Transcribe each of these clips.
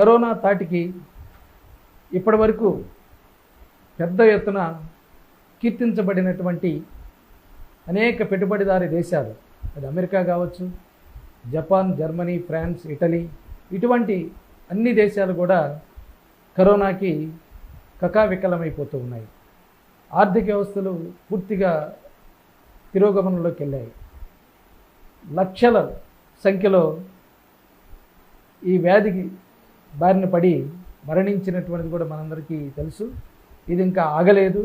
Corona తాటికి ఇప్పటి వరకు పెద్ద ఎత్తున కీర్తించబడినటువంటి అనేక పెట్టుబడిదారీ దేశాలు, అది అమెరికా కావచ్చు, జపాన్, జర్మనీ, ఫ్రాన్స్, ఇటలీ, ఇటువంటి అన్ని దేశాలు కూడా కరోనాకి కకావికలమైపోతూ ఉన్నాయి. ఆర్థిక వ్యవస్థలు పూర్తిగా తిరోగమనంలోకి వెళ్ళాయి. లక్షల సంఖ్యలో ఈ వ్యాధికి బారిన పడి మరణించినటువంటిది కూడా మనందరికీ తెలుసు. ఇది ఇంకా ఆగలేదు.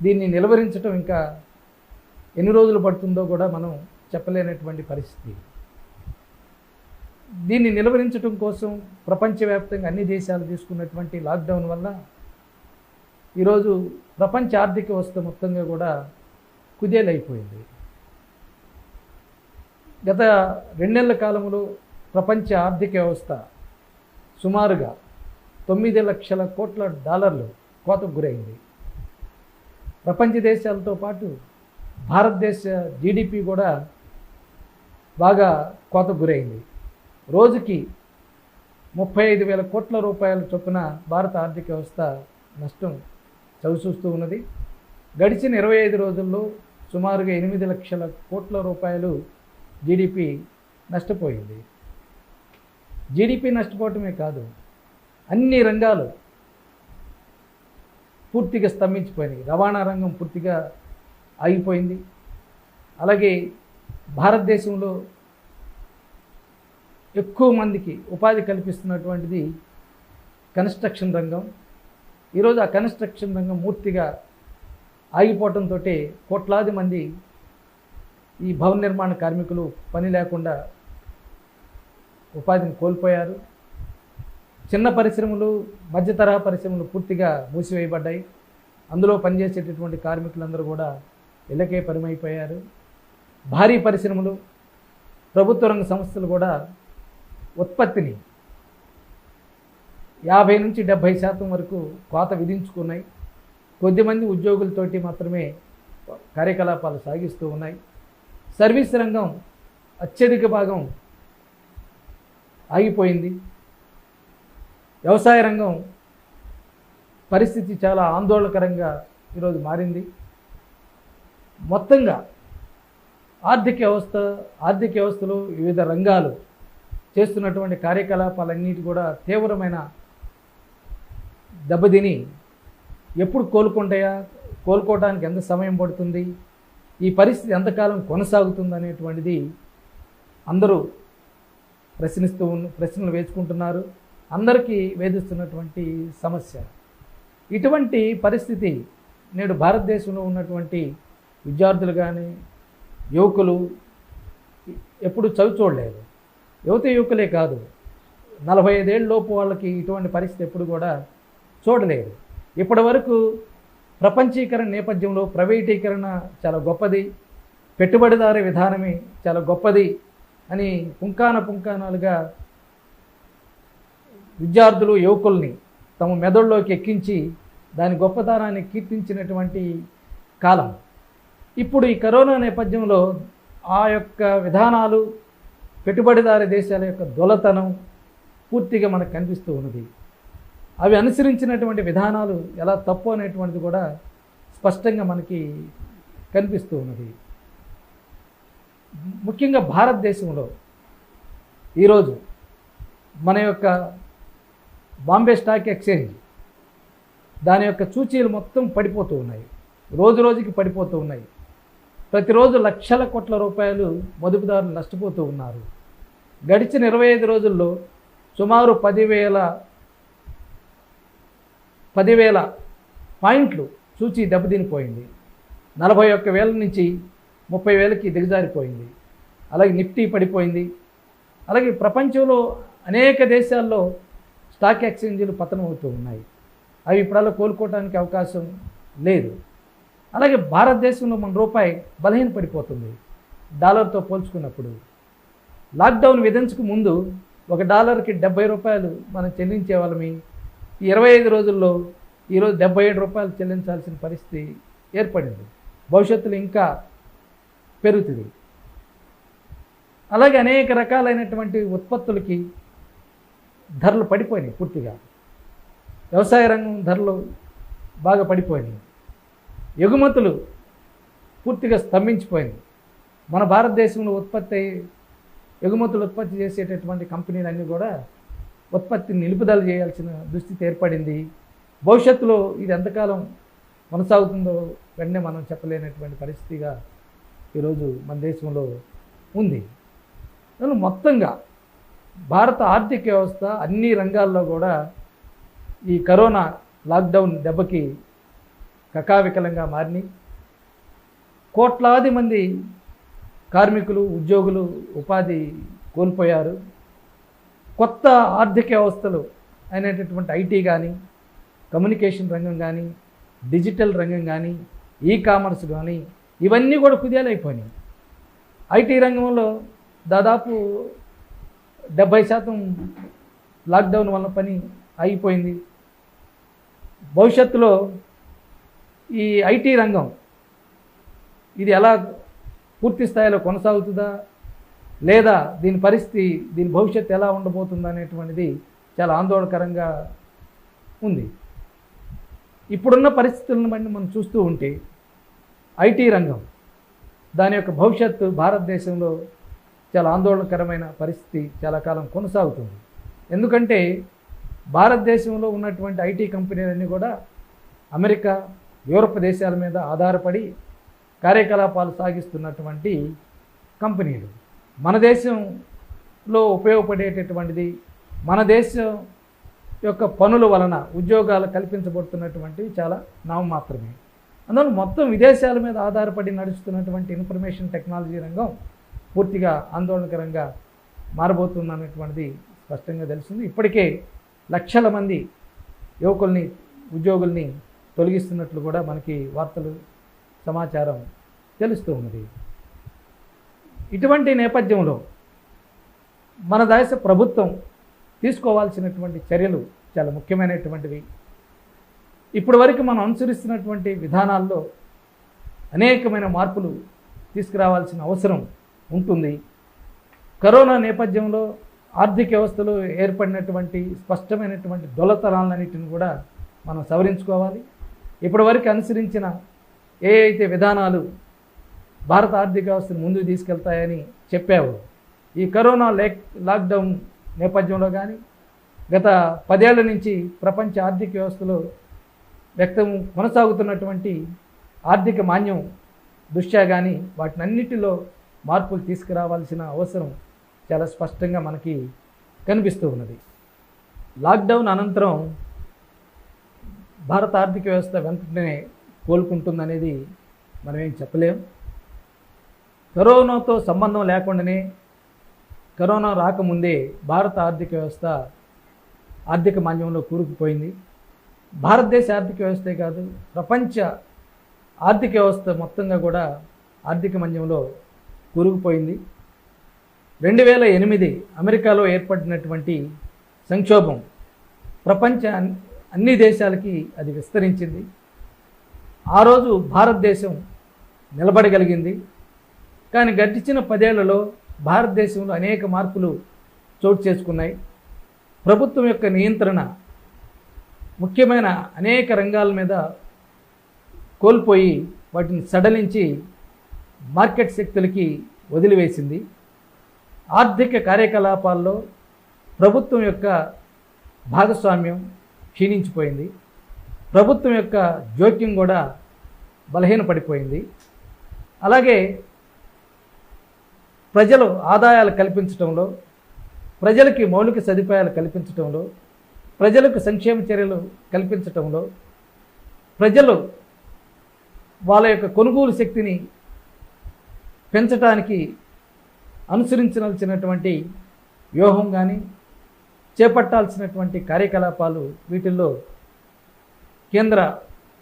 దీన్ని నిలువరించడం ఇంకా ఎన్ని రోజులు పడుతుందో కూడా మనం చెప్పలేనటువంటి పరిస్థితి. దీన్ని నిలువరించడం కోసం ప్రపంచవ్యాప్తంగా అన్ని దేశాలు తీసుకున్నటువంటి లాక్డౌన్ వల్ల ఈరోజు ప్రపంచ ఆర్థిక వ్యవస్థ మొత్తంగా కూడా కుదేలైపోయింది. గత 2 నెలల కాలంలో ప్రపంచ ఆర్థిక వ్యవస్థ సుమారుగా $9 లక్షల కోట్ల కోతకు గురైంది. ప్రపంచ దేశాలతో పాటు భారతదేశ జీడిపి కూడా బాగా కోతకు గురైంది. రోజుకి 35,000 కోట్ల రూపాయల చొప్పున భారత ఆర్థిక వ్యవస్థ నష్టం చవిచూస్తూ ఉన్నది. గడిచిన 25 రోజుల్లో సుమారుగా 8 లక్షల కోట్ల రూపాయలు జీడిపి నష్టపోయింది. జీడిపి నష్టపోవటమే కాదు, అన్ని రంగాలు పూర్తిగా స్తంభించిపోయినాయి. రవాణా రంగం పూర్తిగా ఆగిపోయింది. అలాగే భారతదేశంలో ఎక్కువ మందికి ఉపాధి కల్పిస్తున్నటువంటిది కన్స్ట్రక్షన్ రంగం. ఈరోజు ఆ కన్స్ట్రక్షన్ రంగం పూర్తిగా ఆగిపోవడంతో కోట్లాది మంది ఈ భవన నిర్మాణ కార్మికులు పని లేకుండా ఉపాధిని కోల్పోయారు. చిన్న పరిశ్రమలు, మధ్య తరహా పరిశ్రమలు పూర్తిగా మూసివేయబడ్డాయి. అందులో పనిచేసేటటువంటి కార్మికులందరూ కూడా ఇళ్ళకే పరిమైపోయారు. భారీ పరిశ్రమలు, ప్రభుత్వ రంగ సంస్థలు కూడా ఉత్పత్తిని 50 నుంచి 70% వరకు కోత విధించుకున్నాయి. కొద్దిమంది ఉద్యోగులతోటి మాత్రమే కార్యకలాపాలు సాగిస్తూ ఉన్నాయి. సర్వీస్ రంగం అత్యధిక భాగం ఆగిపోయింది. వ్యవసాయ రంగం పరిస్థితి చాలా ఆందోళనకరంగా ఈరోజు మారింది. మొత్తంగా ఆర్థిక వ్యవస్థలో వివిధ రంగాలు చేస్తున్నటువంటి కార్యకలాపాలన్నిటి కూడా తీవ్రమైన దెబ్బతిని ఎప్పుడు కోలుకోవడానికి ఎంత సమయం పడుతుంది, ఈ పరిస్థితి ఎంతకాలం కొనసాగుతుంది అనేటువంటిది అందరూ ప్రశ్నలు వేసుకుంటున్నారు. అందరికీ వేధిస్తున్నటువంటి సమస్య. ఇటువంటి పరిస్థితి నేడు భారతదేశంలో ఉన్నటువంటి విద్యార్థులు కానీ, యువకులు ఎప్పుడు చూడలేదు. యువకులే కాదు, 45 ఏళ్ళ లోపు వాళ్ళకి ఇటువంటి పరిస్థితి ఎప్పుడు కూడా చూడలేదు. ఇప్పటి వరకు ప్రపంచీకరణ నేపథ్యంలో ప్రైవేటీకరణ చాలా గొప్పది, పెట్టుబడిదారీ విధానమే చాలా గొప్పది అని పుంఖానాలుగా విద్యార్థులు, యువకుల్ని తమ మెదడులోకి ఎక్కించి దాని గొప్పతనాన్ని కీర్తించినటువంటి కాలం. ఇప్పుడు ఈ కరోనా నేపథ్యంలో ఆ యొక్క విధానాలు, పెట్టుబడిదారీ దేశాల యొక్క దొలతనం పూర్తిగా మనకు కనిపిస్తూ ఉన్నది. అవి అనుసరించినటువంటి విధానాలు ఎలా తప్పు అనేటువంటిది కూడా స్పష్టంగా మనకి కనిపిస్తూ ఉన్నది. ముఖ్యంగా భారతదేశంలో ఈరోజు మన యొక్క బాంబే స్టాక్ ఎక్స్చేంజ్ దాని యొక్క సూచీలు మొత్తం పడిపోతూ ఉన్నాయి. రోజుకి పడిపోతూ ఉన్నాయి. ప్రతిరోజు లక్షల కోట్ల రూపాయలు మదుపుదారులు నష్టపోతూ ఉన్నారు. గడిచిన 25 రోజుల్లో సుమారు 10,000 పాయింట్లు సూచీ దెబ్బతినిపోయింది. 41,000 నుంచి 30,000కి దిగజారిపోయింది. అలాగే నిఫ్టీ పడిపోయింది. అలాగే ప్రపంచంలో అనేక దేశాల్లో స్టాక్ ఎక్స్చేంజీలు పతనం అవుతూ ఉన్నాయి. అవి ఇప్పుడల్లా కోలుకోవడానికి అవకాశం లేదు. అలాగే భారతదేశంలో మన రూపాయి బలహీన పడిపోతుంది డాలర్తో పోల్చుకున్నప్పుడు. లాక్డౌన్ విధించక ముందు $1కి 70 రూపాయలు మనం చెల్లించే వాళ్ళమి. ఈ 25 రోజుల్లో ఈరోజు 77 రూపాయలు చెల్లించాల్సిన పరిస్థితి ఏర్పడింది. భవిష్యత్తులో ఇంకా పెరుగుతుంది. అలాగే అనేక రకాలైనటువంటి ఉత్పత్తులకి ధరలు పడిపోయినాయి పూర్తిగా. వ్యవసాయ రంగం ధరలు బాగా పడిపోయినాయి. ఎగుమతులు పూర్తిగా స్తంభించిపోయింది. మన భారతదేశంలో ఎగుమతులు ఉత్పత్తి చేసేటటువంటి కంపెనీలన్నీ కూడా ఉత్పత్తిని నిలుపుదల చేయాల్సిన దుస్థితి ఏర్పడింది. భవిష్యత్తులో ఇది ఎంతకాలం కొనసాగుతుందో వెంటనే మనం చెప్పలేనటువంటి పరిస్థితిగా ఈరోజు మన దేశంలో ఉంది. మొత్తంగా భారత ఆర్థిక వ్యవస్థ అన్ని రంగాల్లో కూడా ఈ కరోనా లాక్డౌన్ దెబ్బకి కకావికలంగా మారినాయి. కోట్లాది మంది కార్మికులు, ఉద్యోగులు ఉపాధి కోల్పోయారు. కొత్త ఆర్థిక వ్యవస్థలు అయినటువంటి ఐటీ కానీ, కమ్యూనికేషన్ రంగం కానీ, డిజిటల్ రంగం కానీ, ఈ కామర్స్ కానీ ఇవన్నీ కూడా కుదేలైపోయినాయి. ఐటీ రంగంలో దాదాపు 70% లాక్డౌన్ వల్ల పని ఆగిపోయింది. భవిష్యత్తులో ఈ ఐటీ రంగం ఇది ఎలా పూర్తి స్థాయిలో కొనసాగుతుందా లేదా దీని పరిస్థితి, దీని భవిష్యత్తు ఎలా ఉండబోతుందా అనేటువంటిది చాలా ఆందోళనకరంగా ఉంది. ఇప్పుడున్న పరిస్థితులను బట్టి మనం చూస్తూ ఉంటే ఐటీ రంగం దాని యొక్క భవిష్యత్తు భారతదేశంలో చాలా ఆందోళనకరమైన పరిస్థితి చాలా కాలం కొనసాగుతుంది. ఎందుకంటే భారతదేశంలో ఉన్నటువంటి ఐటీ కంపెనీలన్నీ కూడా అమెరికా, యూరప్ దేశాల మీద ఆధారపడి కార్యకలాపాలు సాగిస్తున్నటువంటి కంపెనీలు. మన దేశంలో ఉపయోగపడేటటువంటిది, మన దేశం యొక్క పనుల వలన ఉద్యోగాలు కల్పించబడుతున్నటువంటివి చాలా నామమాత్రమే. అందువల్ల మొత్తం విదేశాల మీద ఆధారపడి నడుస్తున్నటువంటి ఇన్ఫర్మేషన్ టెక్నాలజీ రంగం పూర్తిగా ఆందోళనకరంగా మారబోతుందనేటువంటిది స్పష్టంగా తెలిసింది. ఇప్పటికే లక్షల మంది యువకుల్ని, ఉద్యోగుల్ని తొలగిస్తున్నట్లు కూడా మనకి వార్తలు, సమాచారం తెలుస్తూ ఉన్నది. ఇటువంటి నేపథ్యంలో మన దేశ ప్రభుత్వం తీసుకోవాల్సినటువంటి చర్యలు చాలా ముఖ్యమైనటువంటివి. ఇప్పటి వరకు మనం అనుసరిస్తున్నటువంటి విధానాల్లో అనేకమైన మార్పులు తీసుకురావాల్సిన అవసరం ఉంటుంది. కరోనా నేపథ్యంలో ఆర్థిక వ్యవస్థలో ఏర్పడినటువంటి స్పష్టమైనటువంటి దొలతనాలన్నిటిని కూడా మనం సవరించుకోవాలి. ఇప్పటివరకు అనుసరించిన ఏ అయితే విధానాలు భారత ఆర్థిక వ్యవస్థను ముందుకు తీసుకెళ్తాయని చెప్పావు, ఈ కరోనా లాక్డౌన్ నేపథ్యంలో కానీ గత 10 ఏళ్ల నుంచి ప్రపంచ ఆర్థిక వ్యవస్థలో కొనసాగుతున్నటువంటి ఆర్థిక మాంద్యం దృష్ట్యా కానీ వాటినన్నిటిలో మార్పులు తీసుకురావాల్సిన అవసరం చాలా స్పష్టంగా మనకి కనిపిస్తూ ఉన్నది. లాక్డౌన్ అనంతరం భారత ఆర్థిక వ్యవస్థ వెంటనే కోలుకుంటుందనేది మనం ఏం చెప్పలేం. కరోనాతో సంబంధం లేకుండానే, కరోనా రాకముందే భారత ఆర్థిక వ్యవస్థ ఆర్థిక మాంద్యంలో కూరుకుపోయింది. భారతదేశ ఆర్థిక వ్యవస్థే కాదు, ప్రపంచ ఆర్థిక వ్యవస్థ మొత్తంగా కూడా ఆర్థిక మాంద్యంలో కూరుకుపోయింది. 2008 అమెరికాలో ఏర్పడినటువంటి సంక్షోభం ప్రపంచ అన్ని దేశాలకి అది విస్తరించింది. ఆ రోజు భారతదేశం నిలబడగలిగింది. కానీ గడిచిన 10 ఏళ్లలో భారతదేశంలో అనేక మార్పులు చోటు చేసుకున్నాయి. ప్రభుత్వం యొక్క నియంత్రణ ముఖ్యమైన అనేక రంగాల మీద కోల్పోయి వాటిని సడలించి మార్కెట్ శక్తులకి వదిలివేసింది. ఆర్థిక కార్యకలాపాల్లో ప్రభుత్వం యొక్క భాగస్వామ్యం క్షీణించిపోయింది. ప్రభుత్వం యొక్క జోక్యం కూడా బలహీనపడిపోయింది. అలాగే ప్రజలు ఆదాయాలు కల్పించడంలో, ప్రజలకి మౌలిక సదుపాయాలు కల్పించడంలో, ప్రజలకు సంక్షేమ చర్యలు కల్పించడంలో, ప్రజలు వాళ్ళ యొక్క కొనుగోలు శక్తిని పెంచడానికి అనుసరించాల్సినటువంటి వ్యూహం కానీ, చేపట్టాల్సినటువంటి కార్యకలాపాలు, వీటిల్లో కేంద్ర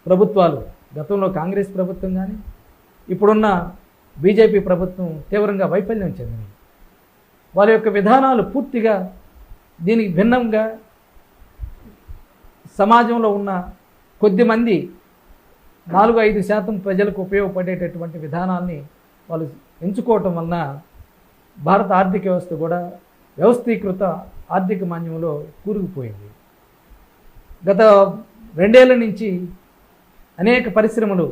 ప్రభుత్వాలు, గతంలో కాంగ్రెస్ ప్రభుత్వం కానీ ఇప్పుడున్న బీజేపీ ప్రభుత్వం తీవ్రంగా వైఫల్యం చెందింది. వారి యొక్క విధానాలు పూర్తిగా దీనికి భిన్నంగా సమాజంలో ఉన్న కొద్దిమంది 4-5% ప్రజలకు ఉపయోగపడేటటువంటి విధానాల్ని వాళ్ళు ఎంచుకోవటం వలన భారత ఆర్థిక వ్యవస్థ కూడా వ్యవస్థీకృత ఆర్థిక మాంద్యంలో కూరుకుపోయింది. గత 2 ఏళ్ల నుంచి అనేక పరిశ్రమలు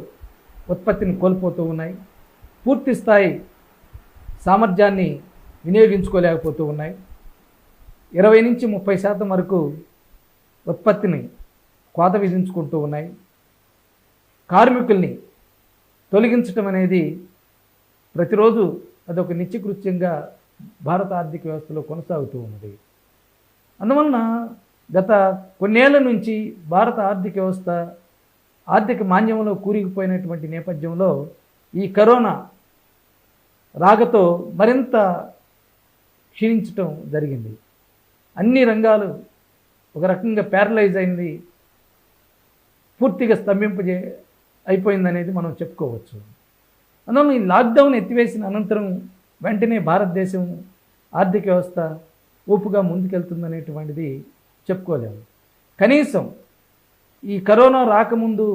ఉత్పత్తిని కోల్పోతూ ఉన్నాయి. పూర్తి స్థాయి సామర్థ్యాన్ని వినియోగించుకోలేకపోతూ ఉన్నాయి. 20-30% వరకు ఉత్పత్తిని కోత విధించుకుంటూ ఉన్నాయి. కార్మికుల్ని తొలగించడం అనేది ప్రతిరోజు అదొక నిత్యకృత్యంగా భారత ఆర్థిక వ్యవస్థలో కొనసాగుతూ ఉన్నది. అందువలన గత కొన్నేళ్ల నుంచి భారత ఆర్థిక వ్యవస్థ ఆర్థిక మాంద్యంలో కూరుకుపోయినటువంటి నేపథ్యంలో ఈ కరోనా రాకతో మరింత క్షీణించటం జరిగింది. అన్ని రంగాలు ఒక రకంగా ప్యారలైజ్ అయింది, పూర్తిగా అయిపోయిందనేది మనం చెప్పుకోవచ్చు. అందువల్ల ఈ లాక్డౌన్ ఎత్తివేసిన అనంతరం వెంటనే భారతదేశం ఆర్థిక వ్యవస్థ ఊపుగా ముందుకెళ్తుందనేటువంటిది చెప్పుకోలేము. కనీసం ఈ కరోనా రాకముందు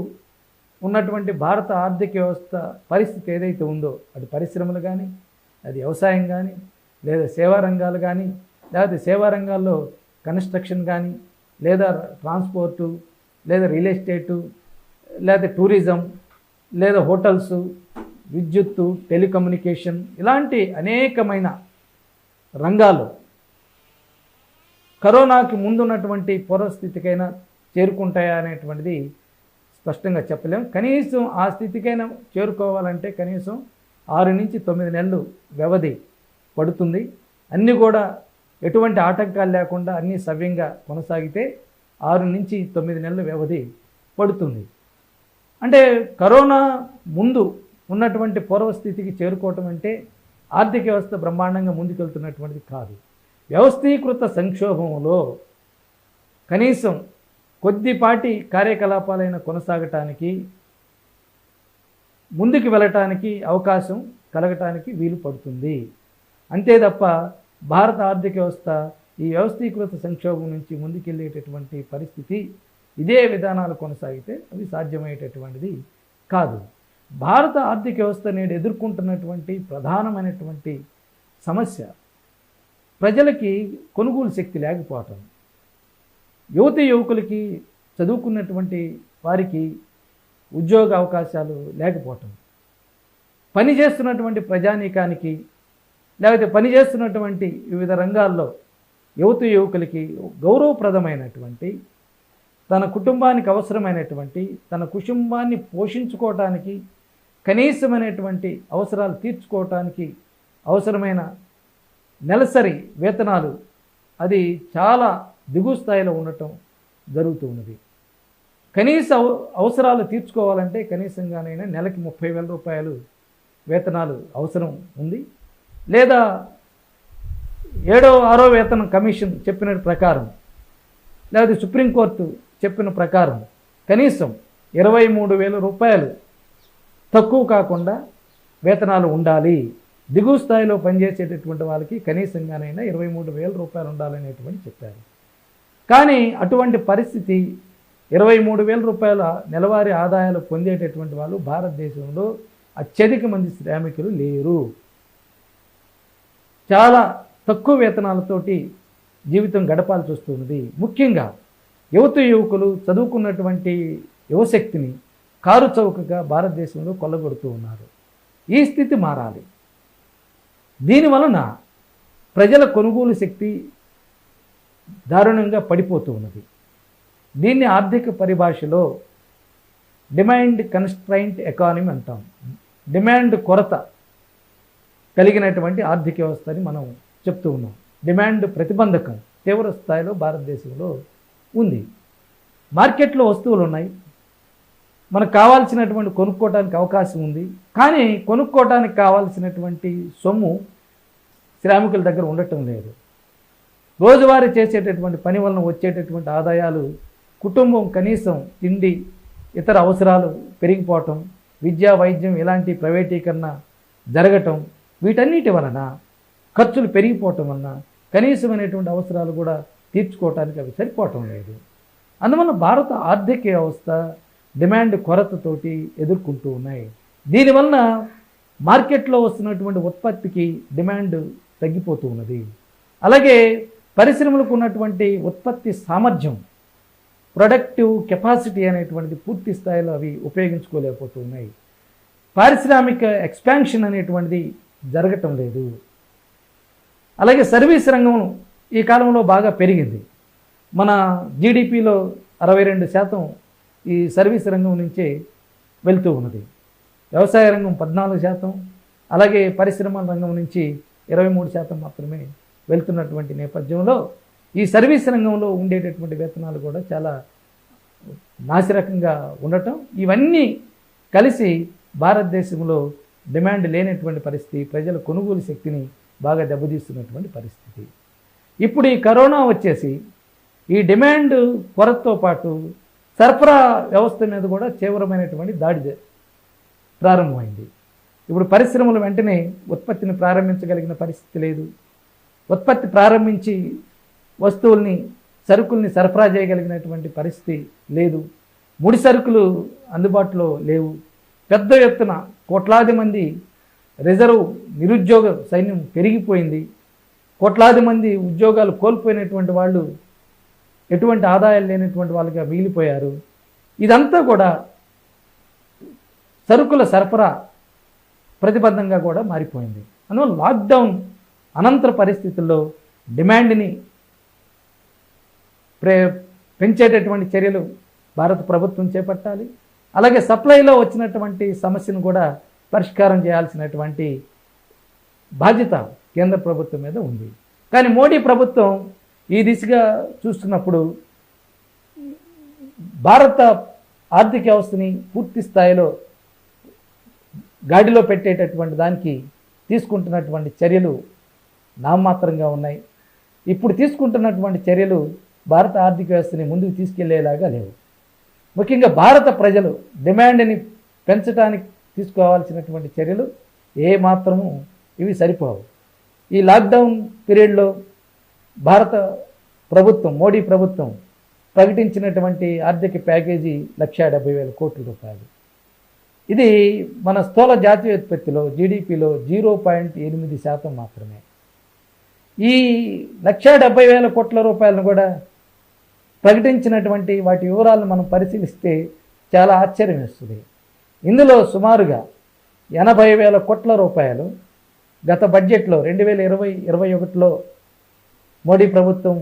ఉన్నటువంటి భారత ఆర్థిక వ్యవస్థ పరిస్థితి ఏదైతే ఉందో, అది పరిశ్రమలు కానీ, అది వ్యవసాయం కానీ, లేదా సేవా రంగాలు కానీ, లేకపోతే సేవా రంగాల్లో కన్స్ట్రక్షన్ కానీ, లేదా ట్రాన్స్పోర్టు, లేదా రియల్ ఎస్టేటు, లేదా టూరిజం, లేదా హోటల్స్, విద్యుత్తు, టెలికమ్యూనికేషన్, ఇలాంటి అనేకమైన రంగాలు కరోనాకి ముందున్నటువంటి పూర్వస్థితికైనా చేరుకుంటాయా అనేటువంటిది స్పష్టంగా చెప్పలేం. కనీసం ఆ స్థితికైనా చేరుకోవాలంటే కనీసం 6-9 నెలలు వ్యవధి పడుతుంది. అన్నీ కూడా ఎటువంటి ఆటంకాలు లేకుండా అన్నీ సవ్యంగా కొనసాగితే 6-9 నెలల వ్యవధి పడుతుంది. అంటే కరోనా ముందు ఉన్నటువంటి పూర్వస్థితికి చేరుకోవటం అంటే ఆర్థిక వ్యవస్థ బ్రహ్మాండంగా ముందుకెళ్తున్నటువంటిది కాదు. వ్యవస్థీకృత సంక్షోభంలో కనీసం కొద్దిపాటి కార్యకలాపాలైన కొనసాగటానికి, ముందుకు వెళ్ళటానికి అవకాశం కలగటానికి వీలు పడుతుంది. అంతే తప్ప భారత ఆర్థిక వ్యవస్థ ఈ వ్యవస్థీకృత సంక్షోభం నుంచి ముందుకెళ్ళేటటువంటి పరిస్థితి, ఇదే విధానాలు కొనసాగితే అవి సాధ్యమయ్యేటటువంటిది కాదు. భారత ఆర్థిక వ్యవస్థ నేడు ఎదుర్కొంటున్నటువంటి ప్రధానమైనటువంటి సమస్య ప్రజలకి కొనుగోలు శక్తి లేకపోవటం. యువకులకి, చదువుకున్నటువంటి వారికి ఉద్యోగ అవకాశాలు లేకపోవటం, పనిచేస్తున్నటువంటి ప్రజానీకానికి, లేకపోతే పనిచేస్తున్నటువంటి వివిధ రంగాల్లో యువకులకి గౌరవప్రదమైనటువంటి, తన కుటుంబానికి అవసరమైనటువంటి, తన కుటుంబాన్ని పోషించుకోవటానికి, కనీసమైనటువంటి అవసరాలు తీర్చుకోవటానికి అవసరమైన నెలసరి వేతనాలు అది చాలా దిగువ స్థాయిలో ఉండటం జరుగుతూ ఉన్నది. కనీస అవసరాలు తీర్చుకోవాలంటే కనీసంగానైనా నెలకి 30,000 రూపాయలు వేతనాలు అవసరం ఉంది. లేదా 7వ 6వ వేతనం కమిషన్ చెప్పిన ప్రకారం, లేదా సుప్రీంకోర్టు చెప్పిన ప్రకారం కనీసం 23,000 రూపాయలు తక్కువ కాకుండా వేతనాలు ఉండాలి. దిగువ స్థాయిలో పనిచేసేటటువంటి వాళ్ళకి కనీసంగానైనా 23,000 రూపాయలు ఉండాలనేటువంటి చెప్పారు. కానీ అటువంటి పరిస్థితి 23,000 రూపాయల నెలవారీ ఆదాయాలు పొందేటటువంటి వాళ్ళు భారతదేశంలో అత్యధిక మంది శ్రామికులు లేరు. చాలా తక్కువ వేతనాలతోటి జీవితం గడపాల్సి వస్తున్నది. ముఖ్యంగా యువకులు చదువుకున్నటువంటి యువశక్తిని కారు చౌకగా భారతదేశంలో కొల్లగొడుతూ ఉన్నారు. ఈ స్థితి మారాలి. దీనివలన ప్రజల కొనుగోలు శక్తి దారుణంగా పడిపోతూ ఉన్నది. దీన్ని ఆర్థిక పరిభాషలో డిమాండ్ కన్స్ట్రైంట్ ఎకానమీ అంటాం. డిమాండ్ కొరత కలిగినటువంటి ఆర్థిక వ్యవస్థని మనం చెప్తూ ఉన్నాం. డిమాండ్ ప్రతిబంధకం తీవ్ర స్థాయిలో భారతదేశంలో ఉంది. మార్కెట్లో వస్తువులు ఉన్నాయి, మనకు కావాల్సినటువంటి కొనుక్కోవడానికి అవకాశం ఉంది. కానీ కొనుక్కోవడానికి కావాల్సినటువంటి సొమ్ము శ్రామికుల దగ్గర ఉండటం లేదు. రోజువారీ చేసేటటువంటి పని వలన వచ్చేటటువంటి ఆదాయాలు కుటుంబం కనీసం తిండి, ఇతర అవసరాలు పెరిగిపోవటం, విద్యా, వైద్యం ఇలాంటి ప్రైవేటీకరణ జరగటం, వీటన్నిటి వలన ఖర్చులు పెరిగిపోవటం వలన కనీసమైనటువంటి అవసరాలు కూడా తీర్చుకోవటానికి అవి సరిపోవటం లేదు. అందువల్ల భారత ఆర్థిక వ్యవస్థ డిమాండ్ కొరతతోటి ఎదుర్కొంటూ ఉన్నాయి. దీనివలన మార్కెట్లో వస్తున్నటువంటి ఉత్పత్తికి డిమాండ్ తగ్గిపోతూ ఉన్నది. అలాగే పరిశ్రమలకు ఉన్నటువంటి ఉత్పత్తి సామర్థ్యం, ప్రొడక్టివ్ కెపాసిటీ అనేటువంటిది పూర్తి స్థాయిలో అవి ఉపయోగించుకోలేకపోతున్నాయి. పారిశ్రామిక ఎక్స్పాన్షన్ అనేటువంటిది జరగటం లేదు. అలాగే సర్వీస్ రంగం ఈ కాలంలో బాగా పెరిగింది. మన జీడిపిలో 62% ఈ సర్వీస్ రంగం నుంచే వెళ్తూ ఉన్నది. వ్యవసాయ రంగం 14%, అలాగే పరిశ్రమల రంగం నుంచి 23% మాత్రమే వెళ్తున్నటువంటి నేపథ్యంలో ఈ సర్వీస్ రంగంలో ఉండేటటువంటి వేతనాలు కూడా చాలా నాసిరకంగా ఉండటం, ఇవన్నీ కలిసి భారతదేశంలో డిమాండ్ లేనటువంటి పరిస్థితి, ప్రజల కొనుగోలు శక్తిని బాగా దెబ్బతీస్తున్నటువంటి పరిస్థితి. ఇప్పుడు ఈ కరోనా వచ్చేసి ఈ డిమాండ్ కొరతతో పాటు సరఫరా వ్యవస్థ మీద కూడా తీవ్రమైనటువంటి దాడి ప్రారంభమైంది. ఇప్పుడు పరిశ్రమలు వెంటనే ఉత్పత్తిని ప్రారంభించగలిగిన పరిస్థితి లేదు. ఉత్పత్తి ప్రారంభించి వస్తువుల్ని, సరుకుల్ని సరఫరా చేయగలిగినటువంటి పరిస్థితి లేదు. ముడి సరుకులు అందుబాటులో లేవు. పెద్ద ఎత్తున కోట్లాది మంది రిజర్వ్ నిరుద్యోగ సైన్యం పెరిగిపోయింది. కోట్లాది మంది ఉద్యోగాలు కోల్పోయినటువంటి వాళ్ళు ఎటువంటి ఆదాయాలు లేనటువంటి వాళ్ళుగా మిగిలిపోయారు. ఇదంతా కూడా సరుకుల సరఫరా ప్రతిబంధంగా కూడా మారిపోయింది. అందువల్ల లాక్డౌన్ అనంతర పరిస్థితుల్లో డిమాండ్ని పెంచేటటువంటి చర్యలు భారత ప్రభుత్వం చేపట్టాలి. అలాగే సప్లైలో వచ్చినటువంటి సమస్యను కూడా పరిష్కారం చేయాల్సినటువంటి బాధ్యత కేంద్ర ప్రభుత్వం మీద ఉంది. కానీ మోడీ ప్రభుత్వం ఈ దిశగా చూస్తున్నప్పుడు భారత ఆర్థిక వ్యవస్థని పూర్తి స్థాయిలో గాడిలో పెట్టేటటువంటి దానికి తీసుకుంటున్నటువంటి చర్యలు నామమాత్రంగా ఉన్నాయి. ఇప్పుడు తీసుకుంటున్నటువంటి చర్యలు భారత ఆర్థిక వ్యవస్థని ముందుకు తీసుకెళ్లేలాగా లేవు. ముఖ్యంగా భారత ప్రజలు డిమాండ్ని పెంచడానికి తీసుకోవాల్సినటువంటి చర్యలు ఏ మాత్రము ఇవి సరిపోవు. ఈ లాక్డౌన్ పీరియడ్లో భారత ప్రభుత్వం, మోడీ ప్రభుత్వం ప్రకటించినటువంటి ఆర్థిక ప్యాకేజీ 1,70,000 కోట్ల రూపాయలు. ఇది మన స్థూల జాతీయోత్పత్తిలో జీడిపిలో 0.8% మాత్రమే. ఈ 1,70,000 కోట్ల రూపాయలను కూడా ప్రకటించినటువంటి వాటి వివరాలను మనం పరిశీలిస్తే చాలా ఆశ్చర్యం వేస్తుంది. ఇందులో సుమారుగా 80,000 కోట్ల రూపాయలు గత బడ్జెట్లో 2020-21లో మోడీ ప్రభుత్వం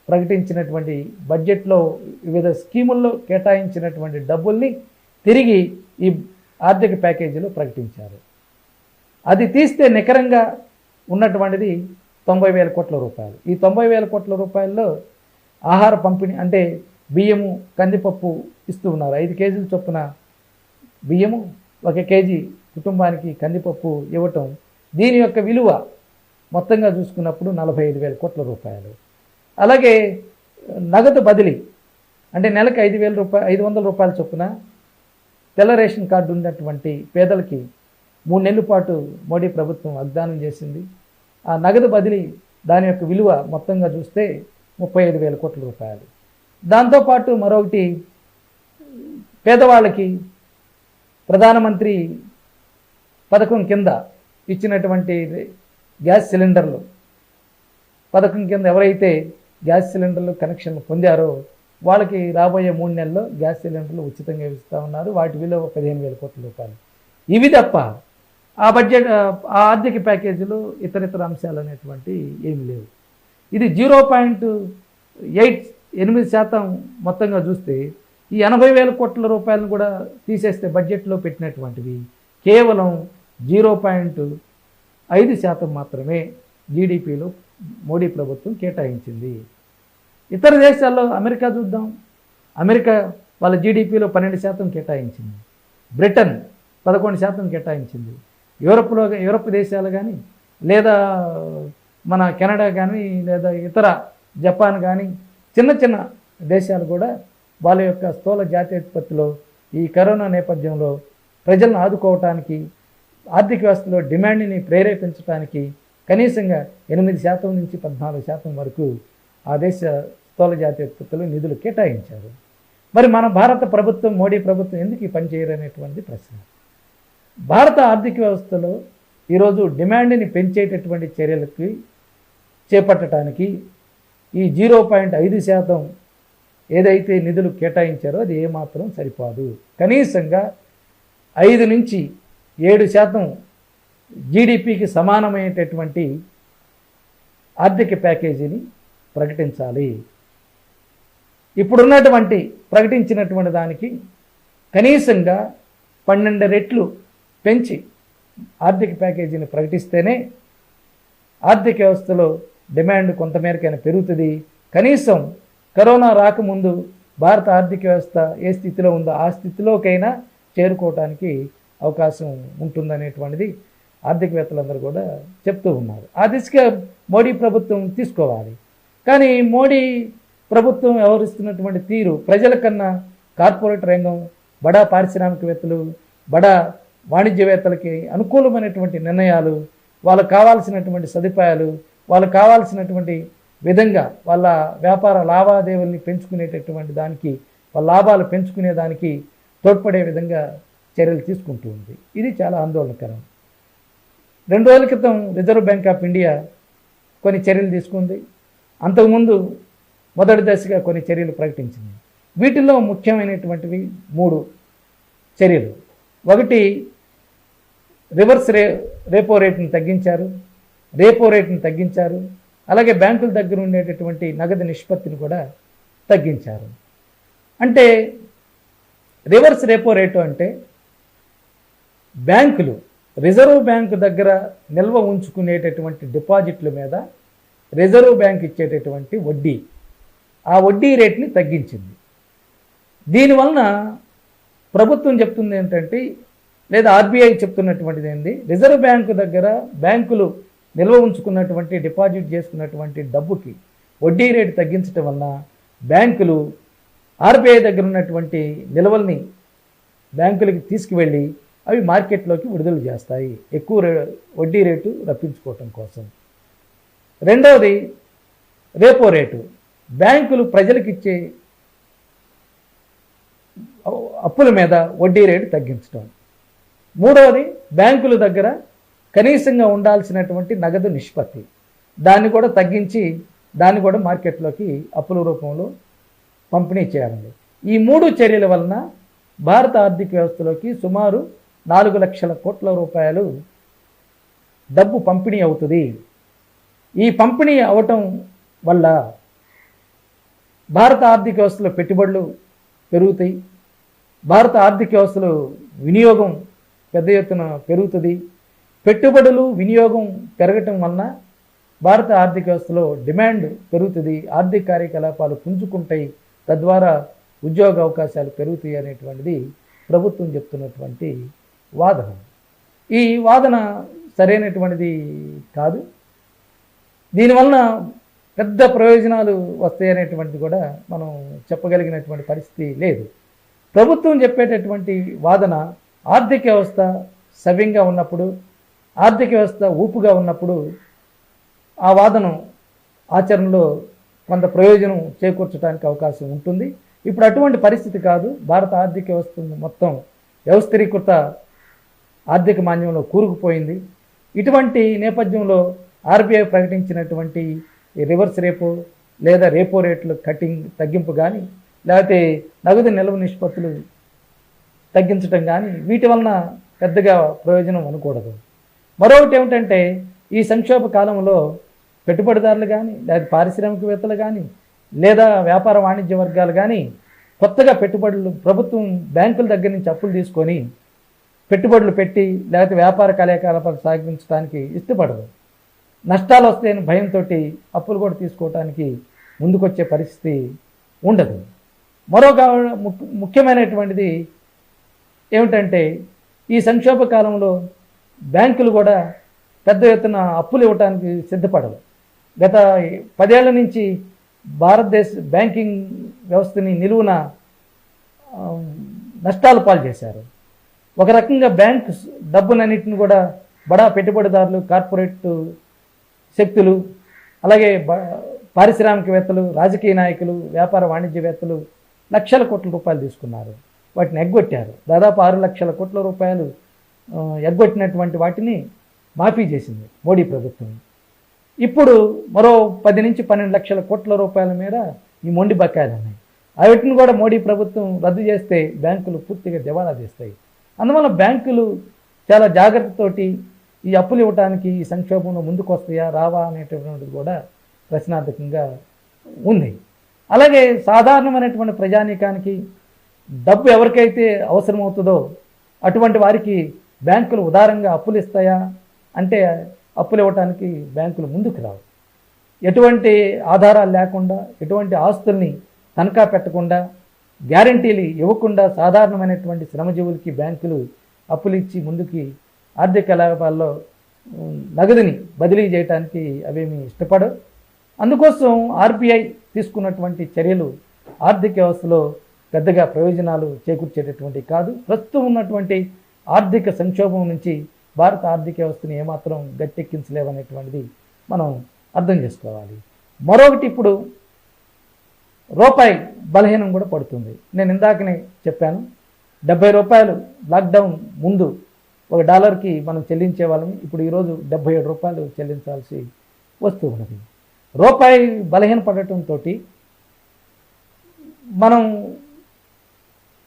ప్రకటించినటువంటి బడ్జెట్లో వివిధ స్కీముల్లో కేటాయించినటువంటి డబ్బుల్ని తిరిగి ఈ ఆర్థిక ప్యాకేజీలో ప్రకటించారు. అది తీస్తే నికరంగా ఉన్నటువంటిది 90,000 కోట్ల రూపాయలు. ఈ 90,000 కోట్ల రూపాయల్లో ఆహార పంపిణీ అంటే బియ్యము, కందిపప్పు ఇస్తూ ఉన్నారు. 5 కేజీల చొప్పున బియ్యము, 1 కేజీ కుటుంబానికి కందిపప్పు ఇవ్వటం. దీని యొక్క విలువ మొత్తంగా చూసుకున్నప్పుడు 45,000 కోట్ల రూపాయలు. అలాగే నగదు బదిలీ అంటే నెలకు 500 రూపాయల చొప్పున తెల్ల రేషన్ కార్డు ఉన్నటువంటి పేదలకి 3 నెలల పాటు మోడీ ప్రభుత్వం వాగ్దానం చేసింది. ఆ నగదు బదిలీ దాని యొక్క విలువ మొత్తంగా చూస్తే 35,000 కోట్ల రూపాయలు. దాంతోపాటు మరొకటి పేదవాళ్ళకి ప్రధానమంత్రి పథకం కింద ఇచ్చినటువంటి గ్యాస్ సిలిండర్లు పథకం కింద ఎవరైతే గ్యాస్ సిలిండర్లు కనెక్షన్లు పొందారో వాళ్ళకి రాబోయే 3 నెలల్లో గ్యాస్ సిలిండర్లు ఉచితంగా ఇస్తూ ఉన్నారు. వాటి విలువ 15,000 కోట్ల రూపాయలు. ఇవి తప్ప ఆ బడ్జెట్, ఆ ఆర్థిక ప్యాకేజీలో ఇతరితర అంశాలు అనేటువంటి ఏమి లేవు. ఇది 0.8% మొత్తంగా చూస్తే ఈ 80,000 కోట్ల రూపాయలను కూడా తీసేస్తే బడ్జెట్లో పెట్టినటువంటివి కేవలం 0.5% మాత్రమే జీడిపిలో మోడీ ప్రభుత్వం కేటాయించింది. ఇతర దేశాల్లో అమెరికా చూద్దాం. అమెరికా వాళ్ళ జీడిపిలో 12% కేటాయించింది. బ్రిటన్ 11% కేటాయించింది. యూరప్ దేశాలు కానీ లేదా మన కెనడా కానీ లేదా ఇతర జపాన్ కానీ చిన్న చిన్న దేశాలు కూడా వాళ్ళ యొక్క స్థూల జాతీయోత్పత్తిలో ఈ కరోనా నేపథ్యంలో ప్రజలను ఆదుకోవటానికి, ఆర్థిక వ్యవస్థలో డిమాండ్ని ప్రేరేపించడానికి కనీసంగా 8% నుంచి 14% వరకు ఆ దేశ స్థూల జాతీయోత్పత్తిలో నిధులు కేటాయించారు. మరి మన భారత ప్రభుత్వం, మోడీ ప్రభుత్వం ఎందుకు ఈ పని చేయరనేటువంటి ప్రశ్న. భారత ఆర్థిక వ్యవస్థలో ఈరోజు డిమాండ్ని పెంచేటటువంటి చర్యలకి చేపట్టడానికి ఈ 0.5% ఏదైతే నిధులు కేటాయించారో అది ఏమాత్రం సరిపోదు. కనీసంగా 5 నుంచి 7% జీడిపికి సమానమైనటువంటి ఆర్థిక ప్యాకేజీని ప్రకటించాలి. ఇప్పుడున్నటువంటి ప్రకటించినటువంటి దానికి కనీసంగా 12 రెట్లు పెంచి ఆర్థిక ప్యాకేజీని ప్రకటిస్తేనే ఆర్థిక వ్యవస్థలో డిమాండ్ కొంతమేరకైనా పెరుగుతుంది. కనీసం కరోనా రాకముందు భారత ఆర్థిక వ్యవస్థ ఏ స్థితిలో ఉందో ఆ స్థితిలోకైనా చేరుకోవడానికి అవకాశం ఉంటుందనేటువంటిది ఆర్థికవేత్తలందరూ కూడా చెప్తూ ఉన్నారు. ఆ దిశగా మోడీ ప్రభుత్వం తీసుకోవాలి. కానీ మోడీ ప్రభుత్వం వ్యవహరిస్తున్నటువంటి తీరు ప్రజల కన్నా కార్పొరేట్ రంగం, బడా పారిశ్రామికవేత్తలు, బడా వాణిజ్యవేత్తలకి అనుకూలమైనటువంటి నిర్ణయాలు, వాళ్ళకు కావాల్సినటువంటి సదుపాయాలు, వాళ్ళకు కావాల్సినటువంటి విధంగా వాళ్ళ వ్యాపార లావాదేవీల్ని పెంచుకునేటటువంటి దానికి, వాళ్ళ లాభాలు పెంచుకునేదానికి తోడ్పడే విధంగా చర్యలు తీసుకుంటూ ఉంది. ఇది చాలా ఆందోళనకరం. 2 రోజుల క్రితం రిజర్వ్ బ్యాంక్ ఆఫ్ ఇండియా కొన్ని చర్యలు తీసుకుంది. అంతకుముందు మొదటి దశగా కొన్ని చర్యలు ప్రకటించింది. వీటిల్లో ముఖ్యమైనటువంటివి 3 చర్యలు. ఒకటి, రివర్స్ రేపో రేటును తగ్గించారు. అలాగే బ్యాంకుల దగ్గర ఉండేటటువంటి నగదు నిష్పత్తిని కూడా తగ్గించారు. అంటే రివర్స్ రేపో రేటు అంటే బ్యాంకులు రిజర్వ్ బ్యాంకు దగ్గర నిల్వ ఉంచుకునేటటువంటి డిపాజిట్ల మీద రిజర్వ్ బ్యాంక్ ఇచ్చేటటువంటి వడ్డీ, ఆ వడ్డీ రేట్ని తగ్గించింది. దీనివలన ప్రభుత్వం చెప్తుంది ఏంటంటే, లేదా ఆర్బీఐ చెప్తున్నటువంటిది ఏంటి, రిజర్వ్ బ్యాంకు దగ్గర బ్యాంకులు నిల్వ ఉంచుకున్నటువంటి డిపాజిట్ చేసుకున్నటువంటి డబ్బుకి వడ్డీ రేటు తగ్గించడం వలన బ్యాంకులు ఆర్బీఐ దగ్గర ఉన్నటువంటి నిల్వల్ని బ్యాంకులకి తీసుకువెళ్ళి అవి మార్కెట్లోకి విడుదల చేస్తాయి, ఎక్కువ వడ్డీ రేటు రప్పించుకోవటం కోసం. రెండవది, రేపో రేటు, బ్యాంకులు ప్రజలకు ఇచ్చే అప్పుల మీద వడ్డీ రేటు తగ్గించడం. మూడవది, బ్యాంకుల దగ్గర కనీసంగా ఉండాల్సినటువంటి నగదు నిష్పత్తి, దాన్ని కూడా తగ్గించి దాన్ని కూడా మార్కెట్లోకి అప్పుల రూపంలో పంపిణీ చేయాలండి. ఈ 3 చర్యల వలన భారత ఆర్థిక వ్యవస్థలోకి సుమారు 4 లక్షల కోట్ల రూపాయలు డబ్బు పంపిణీ అవుతుంది. ఈ పంపిణీ అవటం వల్ల భారత ఆర్థిక వ్యవస్థలో పెట్టుబడులు పెరుగుతాయి, భారత ఆర్థిక వ్యవస్థలో వినియోగం పెద్ద ఎత్తున పెరుగుతుంది. పెట్టుబడులు వినియోగం పెరగటం వలన భారత ఆర్థిక వ్యవస్థలో డిమాండ్ పెరుగుతుంది, ఆర్థిక కార్యకలాపాలు పుంజుకుంటాయి, తద్వారా ఉద్యోగ అవకాశాలు పెరుగుతాయి అనేటువంటిది ప్రభుత్వం చెప్తున్నటువంటి వాదన. ఈ వాదన సరైనటువంటిది కాదు. దీనివలన పెద్ద ప్రయోజనాలు వస్తాయనేటువంటిది కూడా మనం చెప్పగలిగినటువంటి పరిస్థితి లేదు. ప్రభుత్వం చెప్పేటటువంటి వాదన ఆర్థిక వ్యవస్థ సవ్యంగా ఉన్నప్పుడు, ఆర్థిక వ్యవస్థ ఊపుగా ఉన్నప్పుడు ఆ వాదన ఆచరణలో కొంత ప్రయోజనం చేకూర్చడానికి అవకాశం ఉంటుంది. ఇప్పుడు అటువంటి పరిస్థితి కాదు. భారత ఆర్థిక వ్యవస్థ మొత్తం వ్యవస్థీకృత ఆర్థిక మాంద్యంలో కూరుకుపోయింది. ఇటువంటి నేపథ్యంలో ఆర్బీఐ ప్రకటించినటువంటి రివర్స్ రేపో లేదా రేపో రేట్లు తగ్గింపు కానీ, లేకపోతే నగదు నిల్వ నిష్పత్తులు తగ్గించడం కానీ వీటి వలన పెద్దగా ప్రయోజనం అనకూడదు. మరొకటి ఏమిటంటే, ఈ సంక్షోభ కాలంలో పెట్టుబడిదారులు కానీ, లేదా పారిశ్రామికవేత్తలు కానీ, లేదా వ్యాపార వాణిజ్య వర్గాలు కానీ కొత్తగా పెట్టుబడులు ప్రభుత్వం బ్యాంకుల దగ్గర నుంచి అప్పులు తీసుకొని పెట్టుబడులు పెట్టి లేకపోతే వ్యాపార కార్యకలాపాలు సాగించడానికి ఇష్టపడదు. నష్టాలు వస్తాయని భయంతో అప్పులు కూడా తీసుకోవడానికి ముందుకొచ్చే పరిస్థితి ఉండదు. మరొక ముఖ్యమైనటువంటిది ఏమిటంటే, ఈ సంక్షోభ కాలంలో బ్యాంకులు కూడా పెద్ద ఎత్తున అప్పులు ఇవ్వడానికి సిద్ధపడవు. గత 10 ఏళ్ల నుంచి భారతదేశ బ్యాంకింగ్ వ్యవస్థని నిలువున నష్టాలు పాలు చేశారు. ఒక రకంగా బ్యాంక్ డబ్బునన్నింటిని కూడా బడా పెట్టుబడిదారులు, కార్పొరేట్ శక్తులు, అలాగే పారిశ్రామికవేత్తలు, రాజకీయ నాయకులు, వ్యాపార వాణిజ్యవేత్తలు లక్షల కోట్ల రూపాయలు తీసుకున్నారు. వాటిని ఎగ్గొట్టారు. దాదాపు 6 లక్షల కోట్ల రూపాయలు ఎగ్గొట్టినటువంటి వాటిని మాఫీ చేసింది మోడీ ప్రభుత్వం. ఇప్పుడు మరో 10 నుంచి 12 లక్షల కోట్ల రూపాయల మేర ఈ మొండి బకాయిలు ఉన్నాయి. వాటిని కూడా మోడీ ప్రభుత్వం రద్దు చేస్తే బ్యాంకులు పూర్తిగా దివాళా తీస్తాయి. అందువల్ల బ్యాంకులు చాలా జాగ్రత్తతోటి ఈ అప్పులు ఇవ్వడానికి ఈ సంక్షోభంలో ముందుకు వస్తాయా రావా అనేటటువంటిది కూడా ప్రశ్నార్థకంగా ఉంది. అలాగే సాధారణమైనటువంటి ప్రజానీకానికి డబ్బు ఎవరికైతే అవసరమవుతుందో అటువంటి వారికి బ్యాంకులు ఉదారంగా అప్పులు ఇస్తాయా అంటే అప్పులు ఇవ్వడానికి బ్యాంకులు ముందుకు రావు. ఎటువంటి ఆధారాలు లేకుండా, ఎటువంటి ఆస్తుల్ని తనఖా పెట్టకుండా, గ్యారంటీలు ఇవ్వకుండా సాధారణమైనటువంటి శ్రమజీవులకి బ్యాంకులు అప్పులు ఇచ్చి ముందుకి ఆర్థిక లాభాల్లో నగదుని బదిలీ చేయడానికి అవేమీ ఇష్టపడవు. అందుకోసం ఆర్బీఐ తీసుకున్నటువంటి చర్యలు ఆర్థిక వ్యవస్థలో పెద్దగా ప్రయోజనాలు చేకూర్చేటటువంటి కాదు. ప్రస్తుతం ఉన్నటువంటి ఆర్థిక సంక్షోభం నుంచి భారత ఆర్థిక వ్యవస్థని ఏమాత్రం గట్టెక్కించలేవనేటువంటిది మనం అర్థం చేసుకోవాలి. మరొకటి, ఇప్పుడు రూపాయి బలహీనం కూడా పడుతుంది. నేను ఇందాకనే చెప్పాను, 70 రూపాయలు లాక్డౌన్ ముందు $1కి మనం చెల్లించే వాళ్ళని ఇప్పుడు ఈరోజు 77 రూపాయలు చెల్లించాల్సి వస్తూ ఉన్నది. రూపాయి బలహీన పడటంతో మనం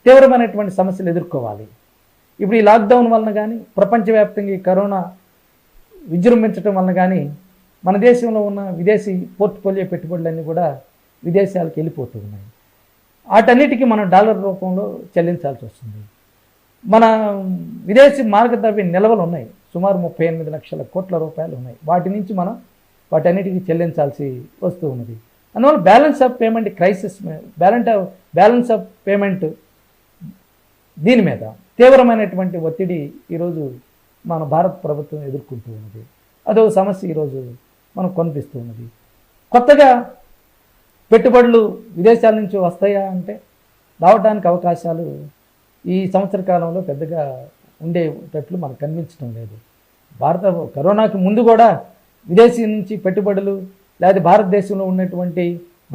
తీవ్రమైనటువంటి సమస్యలు ఎదుర్కోవాలి. ఇప్పుడు ఈ లాక్డౌన్ వలన కానీ, ప్రపంచవ్యాప్తంగా ఈ కరోనా విజృంభించడం వలన కానీ మన దేశంలో ఉన్న విదేశీ పోర్ట్ఫోలియో పెట్టుబడులన్నీ కూడా విదేశాలకు వెళ్ళిపోతూ ఉన్నాయి. వాటన్నిటికీ మనం డాలర్ రూపంలో చెల్లించాల్సి వస్తుంది. మన విదేశీ మార్గద్రవ్య నిల్వలు ఉన్నాయి, సుమారు 38 లక్షల కోట్ల రూపాయలు ఉన్నాయి. వాటి నుంచి మనం వాటన్నిటికీ చెల్లించాల్సి వస్తూ ఉన్నది. అందువల్ల balance of payment crisis, balance of payment దీని మీద తీవ్రమైనటువంటి ఒత్తిడి ఈరోజు మన భారత ప్రభుత్వం ఎదుర్కొంటూ ఉన్నది. అదో సమస్య ఈరోజు మనకు కనిపిస్తూ ఉన్నది. కొత్తగా పెట్టుబడులు విదేశాల నుంచి వస్తాయా అంటే రావడానికి అవకాశాలు ఈ సంవత్సర కాలంలో పెద్దగా ఉండేటట్లు మనకు కనిపించడం లేదు. కరోనాకి ముందు కూడా విదేశీ నుంచి పెట్టుబడులు లేదా భారతదేశంలో ఉన్నటువంటి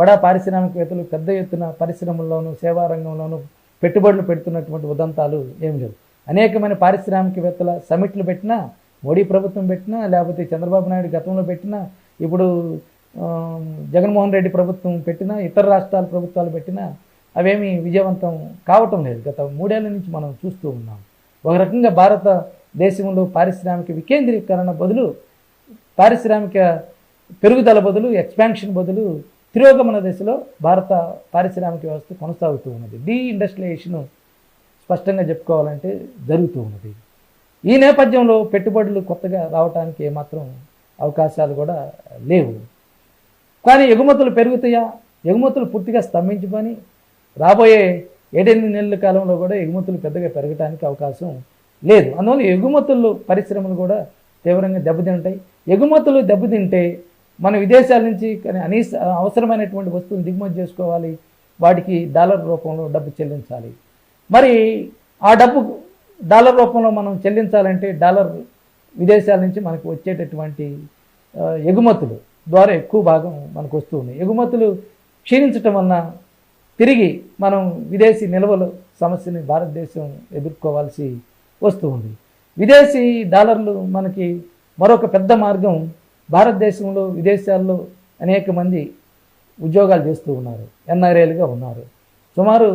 బడా పారిశ్రామికవేత్తలు పెద్ద ఎత్తున పరిశ్రమల్లోనూ సేవా రంగంలోనూ పెట్టుబడులు పెడుతున్నటువంటి ఉదంతాలు ఏమి లేవు. అనేకమైన పారిశ్రామికవేత్తల సమిట్లు పెట్టినా, మోడీ ప్రభుత్వం పెట్టినా, లేకపోతే చంద్రబాబు నాయుడు గతంలో పెట్టినా, ఇప్పుడు జగన్మోహన్ రెడ్డి ప్రభుత్వం పెట్టినా, ఇతర రాష్ట్రాల ప్రభుత్వాలు పెట్టినా అవేమీ విజయవంతం కావటం లేదు. గత 3 ఏళ్ల నుంచి మనం చూస్తూ ఉన్నాం. ఒక రకంగా భారతదేశంలో పారిశ్రామిక వికేంద్రీకరణ బదులు, పారిశ్రామిక పెరుగుదల బదులు, ఎక్స్పాన్షన్ బదులు తిరోగమన దశలో భారత పారిశ్రామిక వ్యవస్థ కొనసాగుతూ ఉన్నది. ఇండస్ట్రియలైజేషన్ స్పష్టంగా చెప్పుకోవాలంటే జరుగుతూ ఉన్నది. ఈ నేపథ్యంలో పెట్టుబడులు కొత్తగా రావడానికి ఏమాత్రం అవకాశాలు కూడా లేవు. కానీ ఎగుమతులు పెరుగుతాయా? ఎగుమతులు పూర్తిగా స్తంభించుకొని రాబోయే 7-8 నెలల కాలంలో కూడా ఎగుమతులు పెద్దగా పెరగడానికి అవకాశం లేదు. అందువల్ల ఎగుమతులు పరిశ్రమలు కూడా తీవ్రంగా దెబ్బతింటాయి. ఎగుమతులు దెబ్బతింటే మన విదేశాల నుంచి అవసరమైనటువంటి వస్తువులు దిగుమతి చేసుకోవాలి, వాటికి డాలర్ రూపంలో డబ్బు చెల్లించాలి. మరి ఆ డబ్బు డాలర్ రూపంలో మనం చెల్లించాలంటే డాలర్ విదేశాల నుంచి మనకు వచ్చేటటువంటి ఎగుమతులు ద్వారా ఎక్కువ భాగం మనకు వస్తూ ఉన్నాయి. ఎగుమతులు క్షీణించటం వలన తిరిగి మనం విదేశీ నిల్వల సమస్యని భారతదేశం ఎదుర్కోవాల్సి వస్తూ ఉంది. విదేశీ డాలర్లు మనకి మరొక పెద్ద మార్గం. భారతదేశంలో విదేశాల్లో అనేక మంది ఉద్యోగాలు చేస్తూ ఉన్నారు, ఎన్ఆర్ఐలుగా ఉన్నారు. సుమారు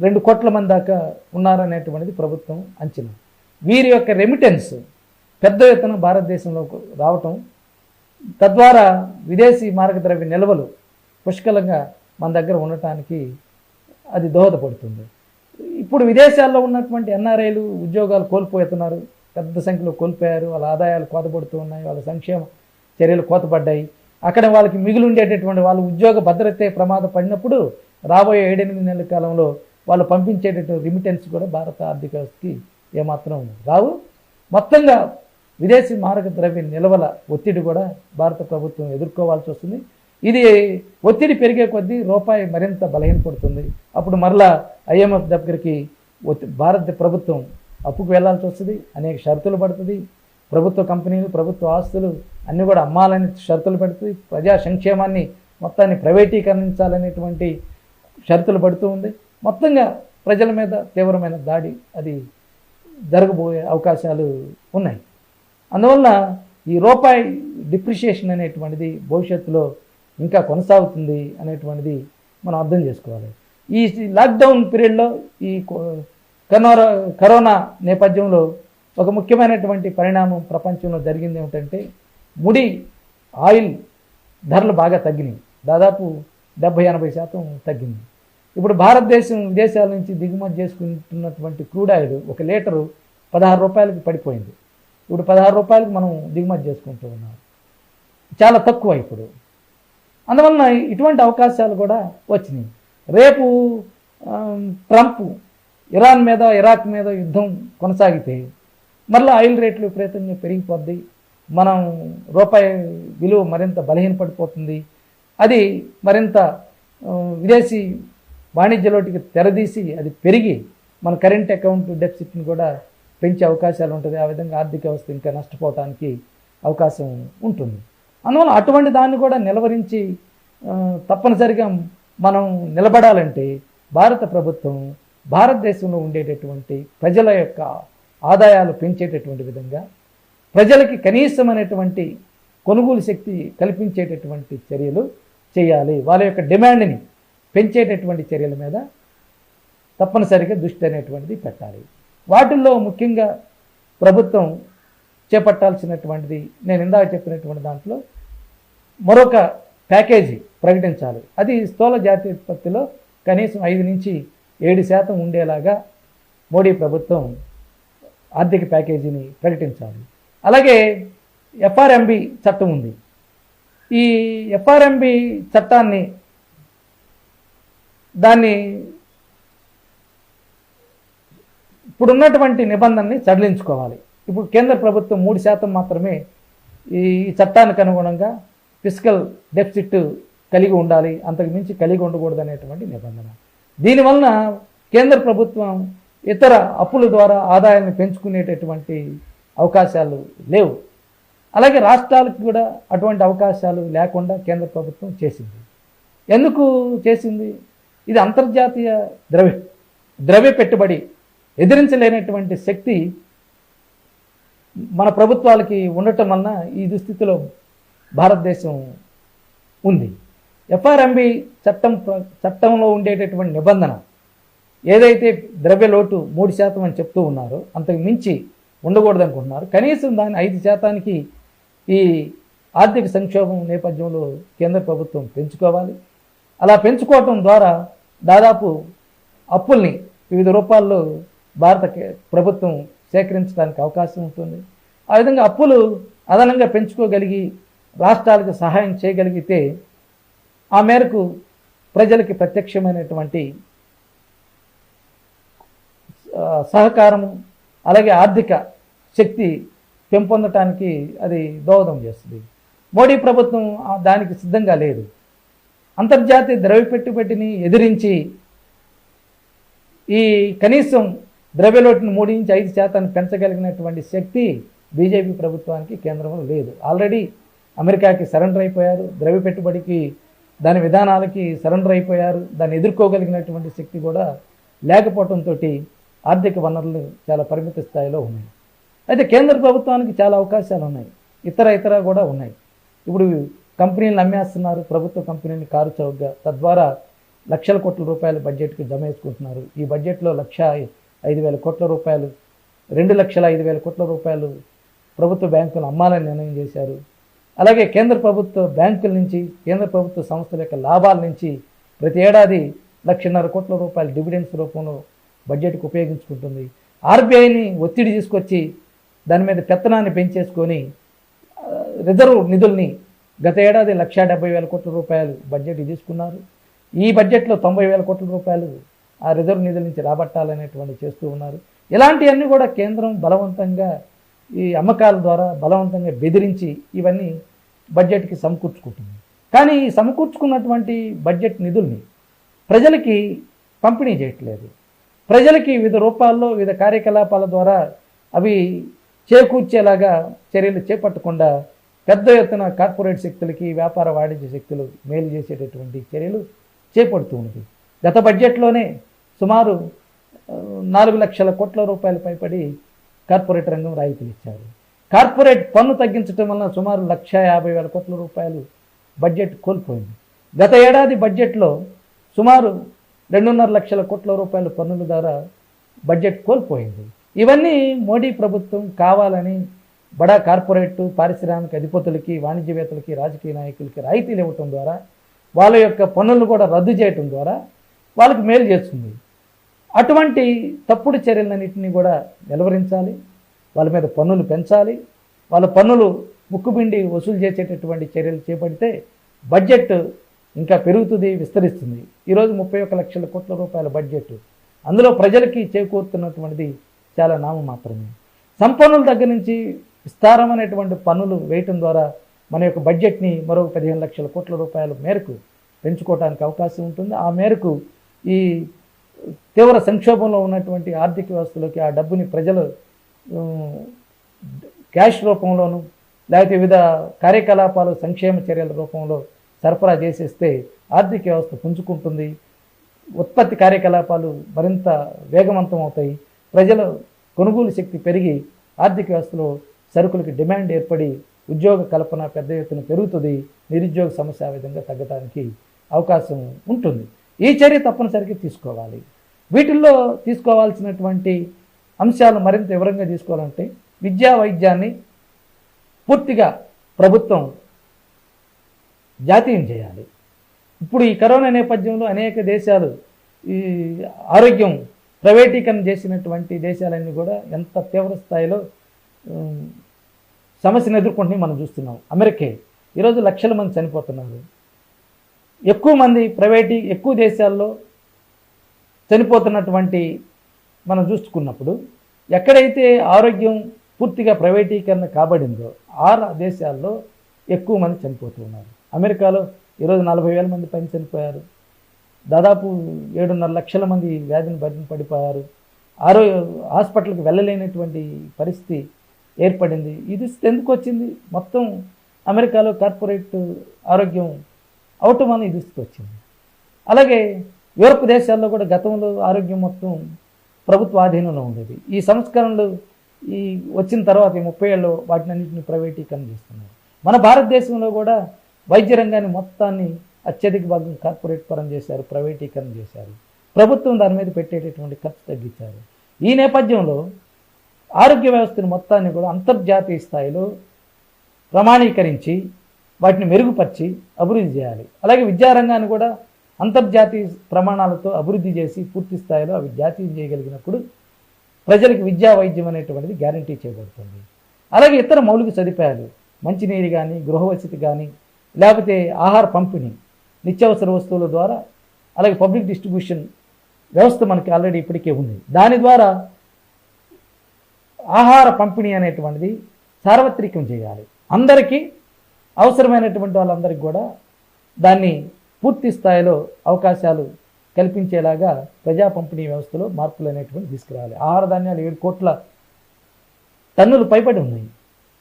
2 కోట్ల మంది దాకా ఉన్నారనేటువంటిది ప్రభుత్వం అంచనా. వీరి యొక్క రెమిటెన్స్ పెద్ద ఎత్తున భారతదేశంలోకి రావటం, తద్వారా విదేశీ మార్గద్రవ్య నిల్వలు పుష్కలంగా మన దగ్గర ఉండటానికి అది దోహదపడుతుంది. ఇప్పుడు విదేశాల్లో ఉన్నటువంటి ఎన్ఆర్ఐలు ఉద్యోగాలు కోల్పోతున్నారు, పెద్ద సంఖ్యలో కోల్పోయారు. వాళ్ళ ఆదాయాలు కోతపడుతూ ఉన్నాయి, వాళ్ళ సంక్షేమ చర్యలు కోతపడ్డాయి. అక్కడ వాళ్ళకి మిగిలి ఉండేటటువంటి వాళ్ళ ఉద్యోగ భద్రతే ప్రమాదం పడినప్పుడు రాబోయే 7-8 నెలల కాలంలో వాళ్ళు పంపించేటటువంటి రిమిటెన్స్ కూడా భారత ఆర్థిక వ్యవస్థకి ఏమాత్రం రావు. మొత్తంగా విదేశీ మార్గద్రవ్య నిల్వల ఒత్తిడి కూడా భారత ప్రభుత్వం ఎదుర్కోవాల్సి వస్తుంది. ఇది ఒత్తిడి పెరిగే కొద్దీ రూపాయి మరింత బలహీనపడుతుంది. అప్పుడు మరలా IMF దగ్గరికి భారత ప్రభుత్వం అప్పుకు వెళ్లాల్సి వస్తుంది, అనేక షరతులు పడుతుంది. ప్రభుత్వ కంపెనీలు, ప్రభుత్వ ఆస్తులు అన్నీ కూడా అమ్మాలని షరతులు పెడుతుంది. ప్రజా సంక్షేమాన్ని మొత్తాన్ని ప్రైవేటీకరించాలనేటువంటి షరతులు పడుతూ ఉంది. మొత్తంగా ప్రజల మీద తీవ్రమైన దాడి అది జరగబోయే అవకాశాలు ఉన్నాయి. అందువల్ల ఈ రూపాయి డిప్రిషియేషన్ అనేటువంటిది భవిష్యత్తులో ఇంకా కొనసాగుతుంది అనేటువంటిది మనం అర్థం చేసుకోవాలి. ఈ లాక్డౌన్ పీరియడ్లో ఈ కరోనా నేపథ్యంలో ఒక ముఖ్యమైనటువంటి పరిణామం ప్రపంచంలో జరిగింది ఏమిటంటే ముడి ఆయిల్ ధరలు బాగా తగ్గినాయి. దాదాపు 70-80% తగ్గింది. ఇప్పుడు భారతదేశం విదేశాల నుంచి దిగుమతి చేసుకుంటున్నటువంటి క్రూడ్ ఆయిల్ 1 లీటరు 16 రూపాయలకి పడిపోయింది. ఇప్పుడు 16 రూపాయలకి మనం దిగుమతి చేసుకుంటూ ఉన్నాం. చాలా తక్కువ ఇప్పుడు. అందువలన ఇటువంటి అవకాశాలు కూడా వచ్చినాయి. రేపు ట్రంప్ ఇరాన్ మీద ఇరాక్ మీద యుద్ధం కొనసాగితే మళ్ళీ ఆయిల్ రేట్లు విపరీతంగా పెరిగిపోద్ది. మనం రూపాయి విలువ మరింత బలహీనపడిపోతుంది. అది మరింత విదేశీ వాణిజ్యలోటికి తెరదీసి అది పెరిగి మన కరెంట్ అకౌంట్ డెఫిసిట్ని కూడా పెంచే అవకాశాలు ఉంటుంది. ఆ విధంగా ఆర్థిక వ్యవస్థ ఇంకా నష్టపోవడానికి అవకాశం ఉంటుంది. అందువల్ల అటువంటి దాన్ని కూడా నిలవరించి తప్పనిసరిగా మనం నిలబడాలంటే భారత ప్రభుత్వం భారతదేశంలో ఉండేటటువంటి ప్రజల యొక్క ఆదాయాలు పెంచేటటువంటి విధంగా ప్రజలకి కనీసమైనటువంటి కొనుగోలు శక్తి కల్పించేటటువంటి చర్యలు చేయాలి. వాళ్ళ యొక్క డిమాండ్ని పెంచేటటువంటి చర్యల మీద తప్పనిసరిగా దృష్టి అనేటువంటిది పెట్టాలి. వాటిల్లో ముఖ్యంగా ప్రభుత్వం చేపట్టాల్సినటువంటిది నేను ఇందాక చెప్పినటువంటి దాంట్లో మరొక ప్యాకేజీ ప్రకటించాలి. అది స్థూల జాతీయ ఉత్పత్తిలో కనీసం 5-7% ఉండేలాగా మోడీ ప్రభుత్వం ఆర్థిక ప్యాకేజీని ప్రకటించాలి. అలాగే ఎఫ్ఆర్ఎంబి చట్టం ఉంది. ఈ ఎఫ్ఆర్ఎంబి చట్టాన్ని దాన్ని ఇప్పుడున్నటువంటి నిబంధనని సడలించుకోవాలి. ఇప్పుడు కేంద్ర ప్రభుత్వం 3% మాత్రమే ఈ చట్టానికి అనుగుణంగా ఫిస్కల్ డెఫిసిట్ కలిగి ఉండాలి, అంతకు మించి కలిగి ఉండకూడదు అనేటువంటి నిబంధన. దీనివలన కేంద్ర ప్రభుత్వం ఇతర అప్పుల ద్వారా ఆదాయాన్ని పెంచుకునేటటువంటి అవకాశాలు లేవు. అలాగే రాష్ట్రాలకు కూడా అటువంటి అవకాశాలు లేకుండా కేంద్ర ప్రభుత్వం చేసింది. ఎందుకు చేసింది? ఇది అంతర్జాతీయ ద్రవ్య పెట్టుబడి ఎదిరించలేనటువంటి శక్తి మన ప్రభుత్వాలకి ఉండటం వలన ఈ దుస్థితిలో భారతదేశం ఉంది. ఎఫ్ఆర్ఎంబి చట్టంలో ఉండేటటువంటి నిబంధన ఏదైతే ద్రవ్య లోటు 3% అని చెప్తూ ఉన్నారో అంతకు మించి ఉండకూడదు అనుకుంటున్నారు. కనీసం దాన్ని 5%కి ఈ ఆర్థిక సంక్షోభం నేపథ్యంలో కేంద్ర ప్రభుత్వం పెంచుకోవాలి. అలా పెంచుకోవటం ద్వారా దాదాపు అప్పుల్ని వివిధ రూపాల్లో భారత ప్రభుత్వం సేకరించడానికి అవకాశం ఉంటుంది. ఆ విధంగా అప్పులు అదనంగా పెంచుకోగలిగి రాష్ట్రాలకు సహాయం చేయగలిగితే ఆ మేరకు ప్రజలకి ప్రత్యక్షమైనటువంటి సహకారము అలాగే ఆర్థిక శక్తి పెంపొందటానికి అది దోహదం చేస్తుంది. మోడీ ప్రభుత్వం దానికి సిద్ధంగా లేదు. అంతర్జాతీయ ద్రవ్య పెట్టుబడిని ఎదిరించి ఈ కనీసం ద్రవ్యలోటును 3-5% పెంచగలిగినటువంటి శక్తి బీజేపీ ప్రభుత్వానికి కేంద్రంలో లేదు. ఆల్రెడీ అమెరికాకి సరెండర్ అయిపోయారు, ద్రవ్య పెట్టుబడికి దాని విధానాలకి సరెండర్ అయిపోయారు. దాన్ని ఎదుర్కోగలిగినటువంటి శక్తి కూడా లేకపోవడంతో ఆర్థిక వనరులు చాలా పరిమిత స్థాయిలో ఉన్నాయి. అయితే కేంద్ర ప్రభుత్వానికి చాలా అవకాశాలు ఉన్నాయి, ఇతర కూడా ఉన్నాయి. ఇప్పుడు కంపెనీలను అమ్మేస్తున్నారు, ప్రభుత్వ కంపెనీని కారు చౌకగా, తద్వారా లక్షల కోట్ల రూపాయలు బడ్జెట్కి జమ వేసుకుంటున్నారు. ఈ బడ్జెట్లో 1,05,000 కోట్ల రూపాయలు 2,05,000 కోట్ల రూపాయలు ప్రభుత్వ బ్యాంకులు అమ్మాలని నిర్ణయం చేశారు. అలాగే కేంద్ర ప్రభుత్వ బ్యాంకుల నుంచి కేంద్ర ప్రభుత్వ సంస్థల యొక్క లాభాల నుంచి ప్రతి ఏడాది 1,50,000 కోట్ల రూపాయలు డివిడెండ్స్ రూపంలో బడ్జెట్కి ఉపయోగించుకుంటుంది. ఆర్బీఐని ఒత్తిడి తీసుకొచ్చి దాని మీద పెత్తనాన్ని పెంచేసుకొని రిజర్వ్ నిధుల్ని గత ఏడాది 1,70,000 కోట్ల రూపాయలు బడ్జెట్ తీసుకున్నారు. ఈ బడ్జెట్లో 90,000 కోట్ల రూపాయలు ఆ రిజర్వ్ నిధుల నుంచి రాబట్టాలనేటువంటి చేస్తూ ఉన్నారు. ఇలాంటివన్నీ కూడా కేంద్రం బలవంతంగా ఈ అమ్మకాల ద్వారా బలవంతంగా బెదిరించి ఇవన్నీ బడ్జెట్కి సమకూర్చుకుంటుంది. కానీ ఈ సమకూర్చుకున్నటువంటి బడ్జెట్ నిధుల్ని ప్రజలకి పంపిణీ చేయట్లేదు. ప్రజలకి వివిధ రూపాల్లో వివిధ కార్యకలాపాల ద్వారా అవి చేకూర్చేలాగా చర్యలు చేపట్టకుండా పెద్ద ఎత్తున కార్పొరేట్ శక్తులకి వ్యాపార వాణిజ్య శక్తులు మేలు చేసేటటువంటి చర్యలు చేపడుతూ ఉన్నది. గత బడ్జెట్లోనే సుమారు 4 లక్షల కోట్ల రూపాయలు పైబడి కార్పొరేట్ రంగం రాయితీలు ఇచ్చారు. కార్పొరేట్ పన్ను తగ్గించడం వలన సుమారు 1,50,000 కోట్ల రూపాయలు బడ్జెట్ కోల్పోయింది. గత ఏడాది బడ్జెట్లో సుమారు 2.5 లక్షల కోట్ల రూపాయల పన్నుల ద్వారా బడ్జెట్ కోల్పోయింది. ఇవన్నీ మోడీ ప్రభుత్వం కావాలని బడా కార్పొరేట్ పారిశ్రామిక అధిపతులకి, వాణిజ్యవేత్తలకి, రాజకీయ నాయకులకి రాయితీలు ఇవ్వటం ద్వారా, వాళ్ళ యొక్క పన్నులను కూడా రద్దు చేయటం ద్వారా వాళ్ళకి మేలు చేస్తుంది. అటువంటి తప్పుడు చర్యలన్నింటినీ కూడా నిలువరించాలి, వాళ్ళ మీద పన్నులు పెంచాలి, వాళ్ళ పన్నులు ముక్కుబిండి వసూలు చేసేటటువంటి చర్యలు చేపడితే బడ్జెట్ ఇంకా పెరుగుతుంది, విస్తరిస్తుంది. ఈరోజు 31 లక్షల కోట్ల రూపాయల బడ్జెట్, అందులో ప్రజలకి చేకూరుతున్నటువంటిది చాలా నామమాత్రమే. సంపన్నుల దగ్గర నుంచి విస్తారమైనటువంటి పన్నులు వేయటం ద్వారా మన యొక్క బడ్జెట్ని మరో 15 లక్షల కోట్ల రూపాయల మేరకు పెంచుకోవడానికి అవకాశం ఉంటుంది. ఆ మేరకు ఈ తీవ్ర సంక్షోభంలో ఉన్నటువంటి ఆర్థిక వ్యవస్థలోకి ఆ డబ్బుని ప్రజలు క్యాష్ రూపంలోనూ లేకపోతే వివిధ కార్యకలాపాలు, సంక్షేమ చర్యల రూపంలో సరఫరా చేసేస్తే ఆర్థిక వ్యవస్థ పుంజుకుంటుంది, ఉత్పత్తి కార్యకలాపాలు మరింత వేగవంతం అవుతాయి, ప్రజల కొనుగోలు శక్తి పెరిగి ఆర్థిక వ్యవస్థలో సరుకులకి డిమాండ్ ఏర్పడి ఉద్యోగ కల్పన పెద్ద ఎత్తున పెరుగుతుంది, నిరుద్యోగ సమస్య ఆ విధంగా తగ్గడానికి అవకాశం ఉంటుంది. ఈ చర్య తప్పనిసరిగా తీసుకోవాలి. వీటిల్లో తీసుకోవాల్సినటువంటి అంశాలు మరింత వివరంగా తీసుకోవాలంటే విద్యా వైద్యాన్ని పూర్తిగా ప్రభుత్వం జాతీయం చేయాలి. ఇప్పుడు ఈ కరోనా నేపథ్యంలో అనేక దేశాలు ఈ ఆరోగ్యం ప్రైవేటీకరణ చేసినటువంటి దేశాలన్నీ కూడా ఎంత తీవ్ర స్థాయిలో సమస్యను ఎదుర్కొంటున్నాయి మనం చూస్తున్నాం. అమెరికా ఈరోజు లక్షల మంది చనిపోతున్నారు. ఎక్కువ దేశాల్లో చనిపోతున్నటువంటి మనం చూసుకున్నప్పుడు ఎక్కడైతే ఆరోగ్యం పూర్తిగా ప్రైవేటీకరణ కాబడిందో ఆ దేశాల్లో ఎక్కువ మంది చనిపోతూ ఉన్నారు. అమెరికాలో ఈరోజు 40,000 మంది పైన చనిపోయారు. దాదాపు 7.5 లక్షల మంది వ్యాధిని బారిన పడిపోయారు. హాస్పిటల్కి వెళ్ళలేనటువంటి పరిస్థితి ఏర్పడింది. ఇది ఎందుకు వచ్చింది? మొత్తం అమెరికాలో కార్పొరేట్ ఆరోగ్యం అవటం వల్ల ఇది వచ్చింది. అలాగే యూరప్ దేశాల్లో కూడా గతంలో ఆరోగ్యం మొత్తం ప్రభుత్వ ఆధీనంలో ఉండేది. ఈ సంస్కరణలు వచ్చిన తర్వాత 30 ఏళ్ళు వాటిని అన్నింటినీ ప్రైవేటీకరణ చేస్తున్నారు. మన భారతదేశంలో కూడా వైద్య రంగాన్ని మొత్తాన్ని అత్యధిక భాగం కార్పొరేట్ పరం చేశారు, ప్రైవేటీకరణ చేశారు. ప్రభుత్వం దాని మీద పెట్టేటటువంటి ఖర్చు తగ్గించారు. ఈ నేపథ్యంలో ఆరోగ్య వ్యవస్థను మొత్తాన్ని కూడా అంతర్జాతీయ స్థాయిలో ప్రమాణీకరించి వాటిని మెరుగుపరిచి అభివృద్ధి చేయాలి. అలాగే విద్యారంగాన్ని కూడా అంతర్జాతీయ ప్రమాణాలతో అభివృద్ధి చేసి పూర్తి స్థాయిలో అవి జాతీయం చేయగలిగినప్పుడు ప్రజలకు విద్యా వైద్యం అనేటువంటిది గ్యారంటీ చేయబడుతుంది. అలాగే ఇతర మౌలిక సదుపాయాలు, మంచినీరు కానీ, గృహవసతి కానీ, లేకపోతే ఆహార పంపిణీ, నిత్యావసర వస్తువుల ద్వారా, అలాగే పబ్లిక్ డిస్ట్రిబ్యూషన్ వ్యవస్థ మనకి ఆల్రెడీ ఇప్పటికే ఉంది. దాని ద్వారా ఆహార పంపిణీ అనేటువంటిది సార్వత్రికం చేయాలి. అందరికీ అవసరమైనటువంటి వాళ్ళందరికీ కూడా దాన్ని పూర్తి స్థాయిలో అవకాశాలు కల్పించేలాగా ప్రజా పంపిణీ వ్యవస్థలో మార్పులు అనేటువంటి తీసుకురావాలి. ఆహార ధాన్యాలు 7 కోట్ల టన్నులు పైబడి ఉన్నాయి.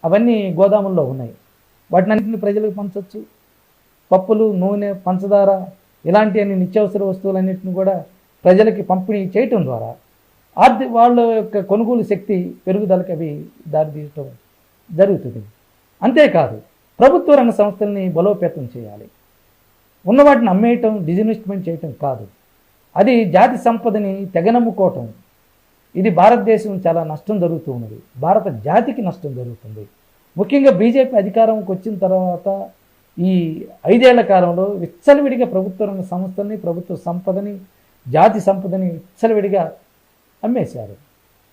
అవన్నీ గోదాముల్లో ఉన్నాయి. వాటిని అన్నింటినీ ప్రజలకు పంచవచ్చు. పప్పులు, నూనె, పంచదార ఇలాంటి అన్ని నిత్యావసర వస్తువులన్నింటినీ కూడా ప్రజలకి పంపిణీ చేయటం ద్వారా వాళ్ళ యొక్క కొనుగోలు శక్తి పెరుగుదలకు అవి దారితీయటం జరుగుతుంది. అంతేకాదు ప్రభుత్వ రంగ సంస్థల్ని బలోపేతం చేయాలి. ఉన్న వాటిని అమ్మేయటం, డిజిన్వెస్ట్మెంట్ చేయటం కాదు. అది జాతి సంపదని తెగనమ్ముకోవటం. ఇది భారతదేశం చాలా నష్టం జరుగుతూ ఉన్నది. భారత జాతికి నష్టం జరుగుతుంది. ముఖ్యంగా బీజేపీ అధికారంకి వచ్చిన తర్వాత ఈ 5 ఏళ్ల కాలంలో విచ్చలవిడిగా ప్రభుత్వ రంగ సంస్థల్ని, ప్రభుత్వ సంపదని, జాతి సంపదని విచ్చలవిడిగా అమ్మేశారు.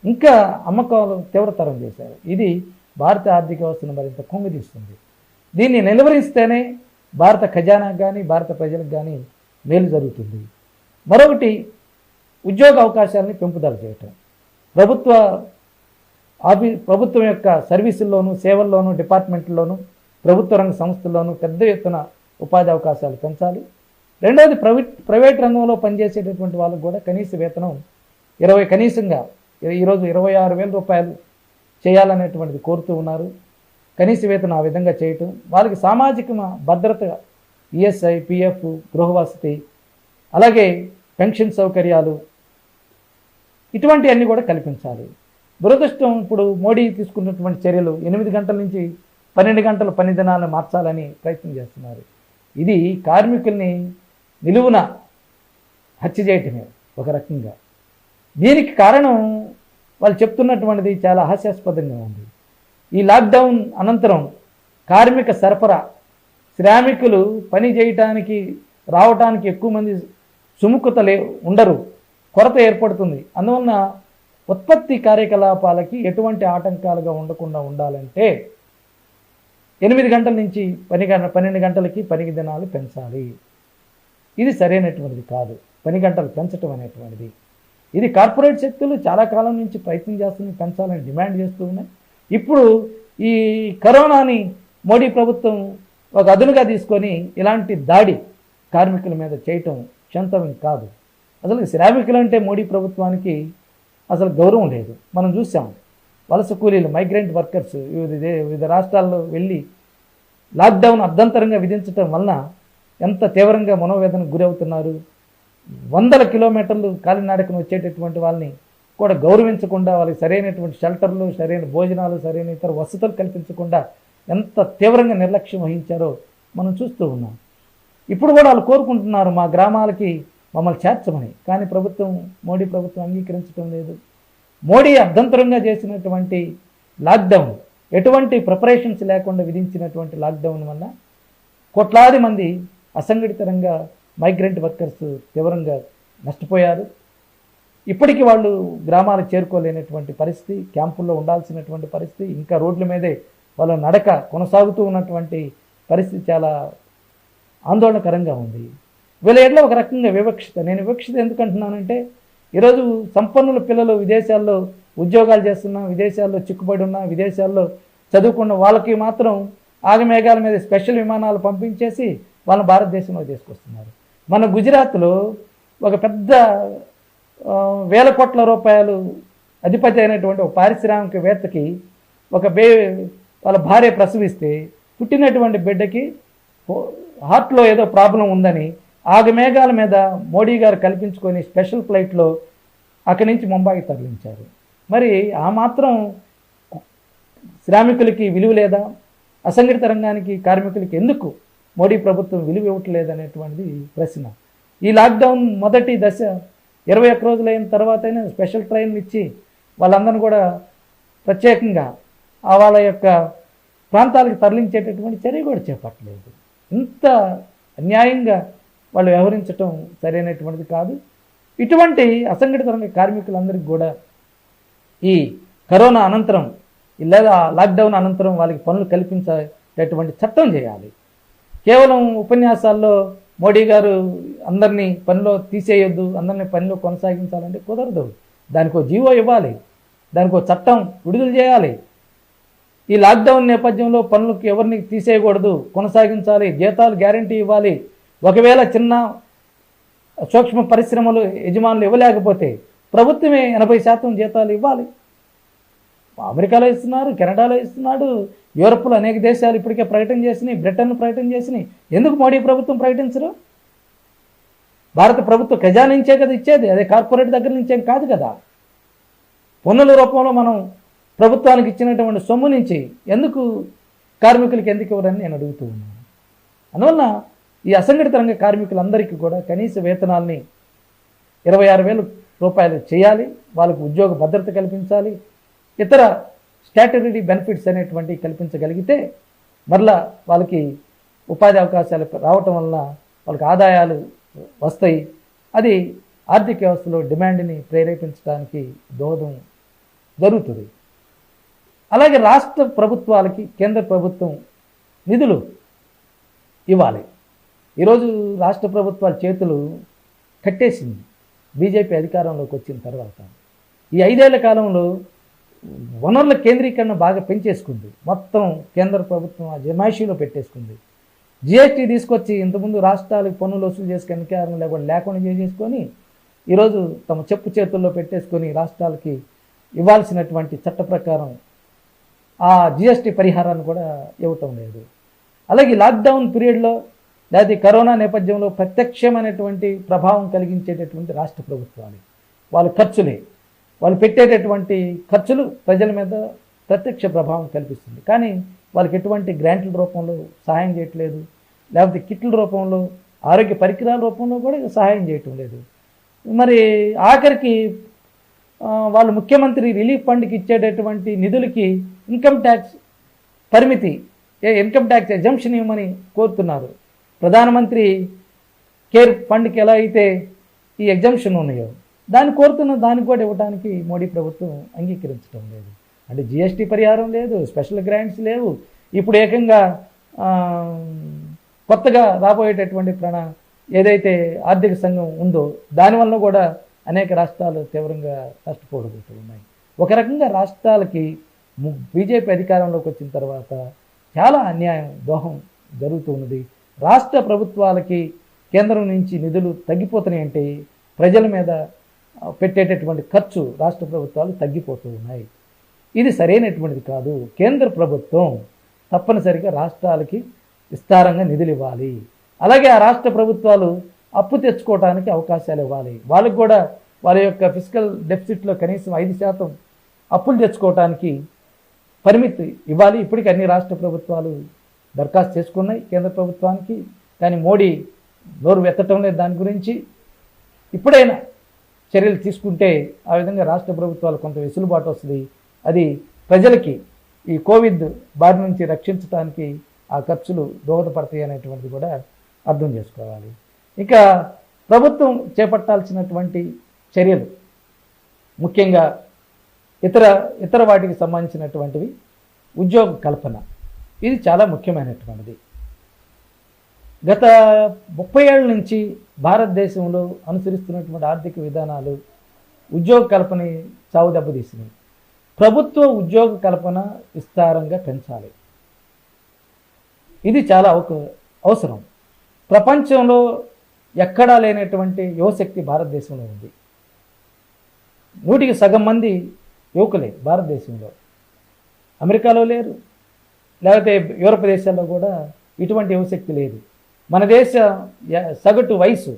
ఇంకా అమ్మకాలు తీవ్రతరం చేశారు. ఇది భారత ఆర్థిక వ్యవస్థను మరింత కుంగదీస్తుంది. దీన్ని నిలువరిస్తేనే భారత ఖజానాకు కానీ, భారత ప్రజలకు కానీ మేలు జరుగుతుంది. మరొకటి ఉద్యోగ అవకాశాలని పెంపుదల చేయటం. ప్రభుత్వం యొక్క సర్వీసుల్లోనూ, సేవల్లోనూ, డిపార్ట్మెంట్లోనూ, ప్రభుత్వ రంగ సంస్థల్లోనూ పెద్ద ఎత్తున ఉపాధి అవకాశాలు పెంచాలి. రెండవది ప్రైవేట్ రంగంలో పనిచేసేటటువంటి వాళ్ళకు కూడా కనీస వేతనం కనీసంగా ఈరోజు 26,000 రూపాయలు చేయాలనేటువంటిది కోరుతూ ఉన్నారు. కనీస వేతనం ఆ విధంగా చేయటం, వాళ్ళకి సామాజిక భద్రత, ఈఎస్ఐ, పిఎఫ్, గృహవసతి, అలాగే పెన్షన్ సౌకర్యాలు, ఇటువంటివన్నీ కూడా కల్పించాలి. దురదృష్టం ఇప్పుడు మోడీ తీసుకున్నటువంటి చర్యలు 8 గంటల నుంచి 12 గంటల పని దినాలను మార్చాలని ప్రయత్నం చేస్తున్నారు. ఇది కార్మికుల్ని నిలువున హత్య చేయటమే ఒక రకంగా. దీనికి కారణం వాళ్ళు చెప్తున్నటువంటిది చాలా హాస్యాస్పదంగా ఉంది. ఈ లాక్డౌన్ అనంతరం కార్మిక సరఫరా, శ్రామికులు పని చేయటానికి రావటానికి ఎక్కువ మంది సుముఖత ఉండరు, కొరత ఏర్పడుతుంది. అందువలన ఉత్పత్తి కార్యకలాపాలకి ఎటువంటి ఆటంకాలుగా ఉండకుండా ఉండాలంటే 8 గంటల నుంచి 12 గంటలకి పని దినాలు పెంచాలి. ఇది సరైనటువంటిది కాదు, పని గంటలు పెంచడం అనేటువంటిది. ఇది కార్పొరేట్ శక్తులు చాలా కాలం నుంచి ప్రయత్నం చేస్తుంది, పెంచాలని డిమాండ్ చేస్తూ ఉన్నాయి. ఇప్పుడు ఈ కరోనాని మోడీ ప్రభుత్వం ఒక అదునుగా తీసుకొని ఇలాంటి దాడి కార్మికుల మీద చేయటం క్షంతవ్యం కాదు. అసలు శ్రామికులు అంటే మోడీ ప్రభుత్వానికి అసలు గౌరవం లేదు. మనం చూసాం, వలస కూలీలు, మైగ్రెంట్ వర్కర్స్ వివిధ రాష్ట్రాల్లో వెళ్ళి లాక్డౌన్ అర్ధంతరంగా విధించడం వలన ఎంత తీవ్రంగా మనోవేదనకు గురవుతున్నారు. 100 కిలోమీటర్లు కాలినడకన వచ్చేటటువంటి వాళ్ళని కూడా గౌరవించకుండా, వాళ్ళకి సరైనటువంటి షెల్టర్లు, సరైన భోజనాలు, సరైన ఇతర వసతులు కల్పించకుండా ఎంత తీవ్రంగా నిర్లక్ష్యం వహించారో మనం చూస్తూ ఉన్నాం. ఇప్పుడు కూడా వాళ్ళు కోరుకుంటున్నారు మా గ్రామాలకి మమ్మల్ని చేర్చమని. కానీ మోడీ ప్రభుత్వం అంగీకరించడం లేదు. మోడీ అర్ధంతరంగా చేసినటువంటి లాక్డౌన్, ఎటువంటి ప్రిపరేషన్స్ లేకుండా విధించినటువంటి లాక్డౌన్ వల్ల కోట్లాది మంది అసంఘటిత రంగ మైగ్రెంట్ వర్కర్స్ తీవ్రంగా నష్టపోయారు. ఇప్పటికీ వాళ్ళు గ్రామాలకు చేరుకోలేనటువంటి పరిస్థితి, క్యాంపుల్లో ఉండాల్సినటువంటి పరిస్థితి, ఇంకా రోడ్ల మీదే వాళ్ళ నడక కొనసాగుతూ ఉన్నటువంటి పరిస్థితి చాలా ఆందోళనకరంగా ఉంది. వీళ్ళ ఎట్లా ఒక రకంగా వివక్షత. నేను వివక్షత ఎందుకు అంటున్నానంటే, ఈరోజు సంపన్నుల పిల్లలు విదేశాల్లో ఉద్యోగాలు చేస్తున్నా, విదేశాల్లో చిక్కుబడి ఉన్నా, విదేశాల్లో చదువుకున్న వాళ్ళకి మాత్రం ఆగమేఘాల మీద స్పెషల్ విమానాలు పంపించేసి వాళ్ళని భారతదేశంలో తీసుకొస్తున్నారు. మన గుజరాత్లో ఒక పెద్ద వేల కోట్ల రూపాయలు అధిపతి అయినటువంటి ఒక పారిశ్రామికవేత్తకి వాళ్ళ భార్య ప్రసవిస్తే పుట్టినటువంటి బిడ్డకి హార్ట్లో ఏదో ప్రాబ్లం ఉందని ఆగమేఘాల మీద మోడీ గారు కల్పించుకొని స్పెషల్ ఫ్లైట్లో అక్కడి నుంచి ముంబైకి తరలించారు. మరి ఆ మాత్రం శ్రామికులకి విలువ లేదా? అసంఘటిత రంగానికి, కార్మికులకి ఎందుకు మోడీ ప్రభుత్వం విలువ ఇవ్వట్లేదనేటువంటిది ప్రశ్న. ఈ లాక్డౌన్ మొదటి దశ 21 రోజులైన తర్వాతైనా స్పెషల్ ట్రైన్లు ఇచ్చి వాళ్ళందరినీ కూడా ప్రత్యేకంగా వాళ్ళ యొక్క ప్రాంతాలకు తరలించేటటువంటి చర్య కూడా చేపట్టలేదు. ఇంత అన్యాయంగా వాళ్ళు వ్యవహరించడం సరైనటువంటిది కాదు. ఇటువంటి అసంఘటిత రంగ కార్మికులందరికీ కూడా ఈ కరోనా అనంతరం లేదా లాక్డౌన్ అనంతరం వాళ్ళకి పనులు కల్పించేటటువంటి చట్టం చేయాలి. కేవలం ఉపన్యాసాల్లో మోడీ గారు అందరినీ పనిలో తీసేయొద్దు, అందరినీ పనిలో కొనసాగించాలంటే కుదరదు. దానికో జీవో ఇవ్వాలి, దానికో చట్టం విడుదల చేయాలి. ఈ లాక్డౌన్ నేపథ్యంలో పనులకు ఎవరిని తీసేయకూడదు, కొనసాగించాలి, జీతాలు గ్యారంటీ ఇవ్వాలి. ఒకవేళ చిన్న సూక్ష్మ పరిశ్రమలు యజమానులు ఇవ్వలేకపోతే ప్రభుత్వమే 80% జీతాలు ఇవ్వాలి. అమెరికాలో ఇస్తున్నారు, కెనడాలో ఇస్తున్నాడు, యూరప్లో అనేక దేశాలు ఇప్పటికే ప్రకటన చేసినాయి, బ్రిటన్ ప్రకటన చేసినాయి. ఎందుకు మోడీ ప్రభుత్వం ప్రకటించరు? భారత ప్రభుత్వ ఖజానా నుంచే కదా ఇచ్చేది, అదే కార్పొరేట్ దగ్గర నుంచేం కాదు కదా. పన్నుల రూపంలో మనం ప్రభుత్వానికి ఇచ్చినటువంటి సొమ్ము నుంచి ఎందుకు కార్మికులకి ఎందుకు ఇవ్వరని నేను అడుగుతూ ఉన్నాను. అందువల్ల ఈ అసంఘటిత రంగ కార్మికులందరికీ కూడా కనీస వేతనాల్ని 26,000 రూపాయలు చేయాలి, వాళ్ళకు ఉద్యోగ భద్రత కల్పించాలి, ఇతర స్టాట్యుటరీ బెనిఫిట్స్ అనేటువంటివి కల్పించగలిగితే మరలా వాళ్ళకి ఉపాధి అవకాశాలు రావటం వల్ల వాళ్ళకి ఆదాయాలు వస్తాయి. అది ఆర్థిక వ్యవస్థలో డిమాండ్ని ప్రేరేపించడానికి దోహదం జరుగుతుంది. అలాగే రాష్ట్ర ప్రభుత్వాలకి కేంద్ర ప్రభుత్వం నిధులు ఇవ్వాలి. ఈరోజు రాష్ట్ర ప్రభుత్వాల చేతులు కట్టేసింది బీజేపీ అధికారంలోకి వచ్చిన తర్వాత. ఈ 5 ఏళ్ల కాలంలో వనరుల కేంద్రీకరణ బాగా పెంచేసుకుంది. మొత్తం కేంద్ర ప్రభుత్వం ఆ జమాయిషీలో పెట్టేసుకుంది. జిఎస్టీ తీసుకొచ్చి ఇంతకుముందు రాష్ట్రాలకు పన్నులు వసూలు చేసుకునే అధికారం లేకుండా చేసుకొని ఈరోజు తమ చెప్పు చేతుల్లో పెట్టేసుకొని రాష్ట్రాలకి ఇవ్వాల్సినటువంటి చట్ట ప్రకారం ఆ జిఎస్టీ పరిహారాన్ని కూడా ఇవ్వటం లేదు. అలాగే లాక్డౌన్ పీరియడ్లో లేదా కరోనా నేపథ్యంలో ప్రత్యక్షమైనటువంటి ప్రభావం కలిగించేటటువంటి రాష్ట్ర ప్రభుత్వాలు వాళ్ళ ఖర్చులే. వాళ్ళు పెట్టేటటువంటి ఖర్చులు ప్రజల మీద ప్రత్యక్ష ప్రభావం కల్పిస్తుంది. కానీ వాళ్ళకి ఎటువంటి గ్రాంట్ల రూపంలో సహాయం చేయట్లేదు, లేకపోతే కిట్ల రూపంలో, ఆరోగ్య పరికరాల రూపంలో కూడా సహాయం చేయటం లేదు. మరి ఆఖరికి వాళ్ళు ముఖ్యమంత్రి రిలీఫ్ ఫండ్కి ఇచ్చేటటువంటి నిధులకి ఇన్కమ్ ట్యాక్స్ పరిమితి, ఇన్కమ్ ట్యాక్స్ ఎగ్జంప్షన్ ఇవ్వమని కోరుతున్నారు. ప్రధానమంత్రి కేర్ ఫండ్కి ఎలా అయితే ఈ ఎగ్జంప్షన్ ఉన్నాయో దానికి కూడా ఇవ్వడానికి మోడీ ప్రభుత్వం అంగీకరించడం లేదు. అంటే జిఎస్టీ పరిహారం లేదు, స్పెషల్ గ్రాంట్స్ లేవు. ఇప్పుడు ఏకంగా కొత్తగా రాబోయేటటువంటి ఏదైతే ఆర్థిక సంఘం ఉందో దానివల్ల కూడా అనేక రాష్ట్రాలు తీవ్రంగా నష్టపోగొడుతూ ఉన్నాయి. ఒక రకంగా రాష్ట్రాలకి బీజేపీ అధికారంలోకి వచ్చిన తర్వాత చాలా అన్యాయం, దోహం జరుగుతున్నది. రాష్ట్ర ప్రభుత్వాలకి కేంద్రం నుంచి నిధులు తగ్గిపోతున్నాయంటే ప్రజల మీద పెట్టేటటువంటి ఖర్చు రాష్ట్ర ప్రభుత్వాలు తగ్గిపోతూ ఉన్నాయి. ఇది సరైనటువంటిది కాదు. కేంద్ర ప్రభుత్వం తప్పనిసరిగా రాష్ట్రాలకి విస్తారంగా నిధులు ఇవ్వాలి. అలాగే ఆ రాష్ట్ర ప్రభుత్వాలు అప్పు తెచ్చుకోవడానికి అవకాశాలు ఇవ్వాలి. వాళ్ళకి కూడా వారి యొక్క ఫిజికల్ డెఫిసిట్లో కనీసం 5% అప్పులు తెచ్చుకోవడానికి పరిమితి ఇవ్వాలి. ఇప్పటికీ అన్ని రాష్ట్ర ప్రభుత్వాలు దరఖాస్తు చేసుకున్నాయి కేంద్ర ప్రభుత్వానికి. కానీ మోడీ నోరు వెత్తటం లేదు దాని గురించి. ఇప్పుడైనా చర్యలు తీసుకుంటే ఆ విధంగా రాష్ట్ర ప్రభుత్వాలు కొంత వెసులుబాటు వస్తుంది. అది ప్రజలకి ఈ కోవిడ్ బారి నుంచి రక్షించడానికి ఆ ఖర్చులు దోహదపడతాయి అనేటువంటిది కూడా అర్థం చేసుకోవాలి. ఇక ప్రభుత్వం చేపట్టాల్సినటువంటి చర్యలు ముఖ్యంగా ఇతర వాటికి సంబంధించినటువంటివి ఉద్యోగ కల్పన. ఇది చాలా ముఖ్యమైనటువంటిది. గత 30 ఏళ్ళ నుంచి భారతదేశంలో అనుసరిస్తున్నటువంటి ఆర్థిక విధానాలు ఉద్యోగ కల్పన చావు దెబ్బతీసినాయి. ప్రభుత్వ ఉద్యోగ కల్పన విస్తారంగా పెంచాలి. ఇది చాలా అవసరం. ప్రపంచంలో ఎక్కడా లేనటువంటి యువశక్తి భారతదేశంలో ఉంది. 100కి సగం మంది యువకులే భారతదేశంలో. అమెరికాలో లేరు, లేకపోతే యూరప్ దేశాల్లో కూడా ఇటువంటి యువశక్తి లేదు. మన దేశ సగటు వయసు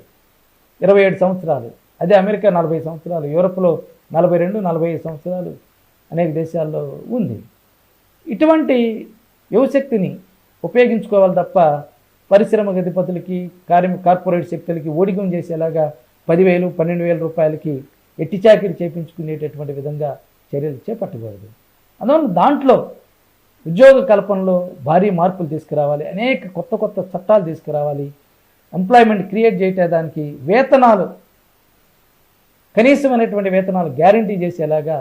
27 సంవత్సరాలు, అదే అమెరికా 40 సంవత్సరాలు, యూరప్లో 42-45 సంవత్సరాలు అనేక దేశాల్లో ఉంది. ఇటువంటి యువశక్తిని ఉపయోగించుకోవాలి తప్ప పరిశ్రమ అధిపతులకి కార్పొరేట్ శక్తులకి ఓడిగం చేసేలాగా 10,000-12,000 రూపాయలకి ఎట్టి చాకిరి చేయించుకునేటటువంటి విధంగా చర్యలు చేపట్టకూడదు. అందువల్ల దాంట్లో ఉద్యోగ కల్పనలో భారీ మార్పులు తీసుకురావాలి. అనేక కొత్త చట్టాలు తీసుకురావాలి. ఎంప్లాయ్మెంట్ క్రియేట్ చేయడానికి వేతనాలు, కనీసమైనటువంటి వేతనాలు గ్యారంటీ చేసేలాగా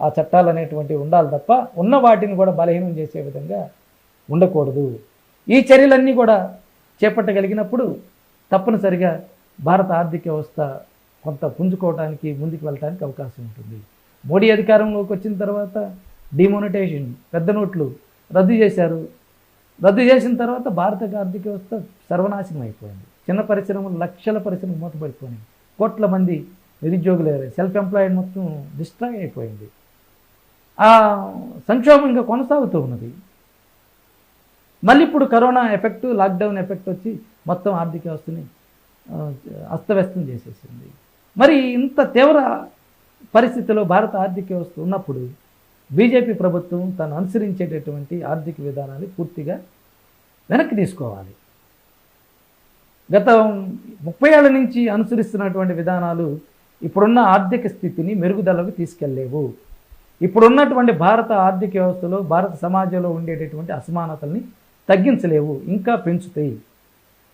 ఆ చట్టాలు అనేటువంటివి ఉండాలి తప్ప ఉన్న వాటిని కూడా బలహీనం చేసే విధంగా ఉండకూడదు. ఈ చర్యలన్నీ కూడా చేపట్టగలిగినప్పుడు తప్పనిసరిగా భారత ఆర్థిక వ్యవస్థ కొంత పుంజుకోవడానికి, ముందుకు వెళ్ళడానికి అవకాశం ఉంటుంది. మోడీ అధికారంలోకి వచ్చిన తర్వాత డిమానిటైజేషన్, పెద్ద నోట్లు రద్దు చేశారు. రద్దు చేసిన తర్వాత భారత ఆర్థిక వ్యవస్థ సర్వనాశనం అయిపోయింది. చిన్న పరిశ్రమలు, లక్షల పరిశ్రమలు మూతపడిపోయినాయి. కోట్ల మంది నిరుద్యోగులు, సెల్ఫ్ ఎంప్లాయిడ్ మొత్తం డిస్ట్రాయ్ అయిపోయింది. ఆ సంక్షోభం ఇంకా కొనసాగుతూ ఉన్నది. మళ్ళీ ఇప్పుడు కరోనా ఎఫెక్ట్, లాక్డౌన్ ఎఫెక్ట్ వచ్చి మొత్తం ఆర్థిక వ్యవస్థని అస్తవ్యస్తం చేసేసింది. మరి ఇంత తీవ్ర పరిస్థితిలో భారత ఆర్థిక వ్యవస్థ ఉన్నప్పుడు బీజేపీ ప్రభుత్వం తను అనుసరించేటటువంటి ఆర్థిక విధానాన్ని పూర్తిగా వెనక్కి తీసుకోవాలి. గత 30 ఏళ్ల నుంచి అనుసరిస్తున్నటువంటి విధానాలు ఇప్పుడున్న ఆర్థిక స్థితిని మెరుగుదలకు తీసుకెళ్లేవు. ఇప్పుడున్నటువంటి భారత ఆర్థిక వ్యవస్థలో, భారత సమాజంలో ఉండేటటువంటి అసమానతల్ని తగ్గించలేవు, ఇంకా పెంచుతాయి.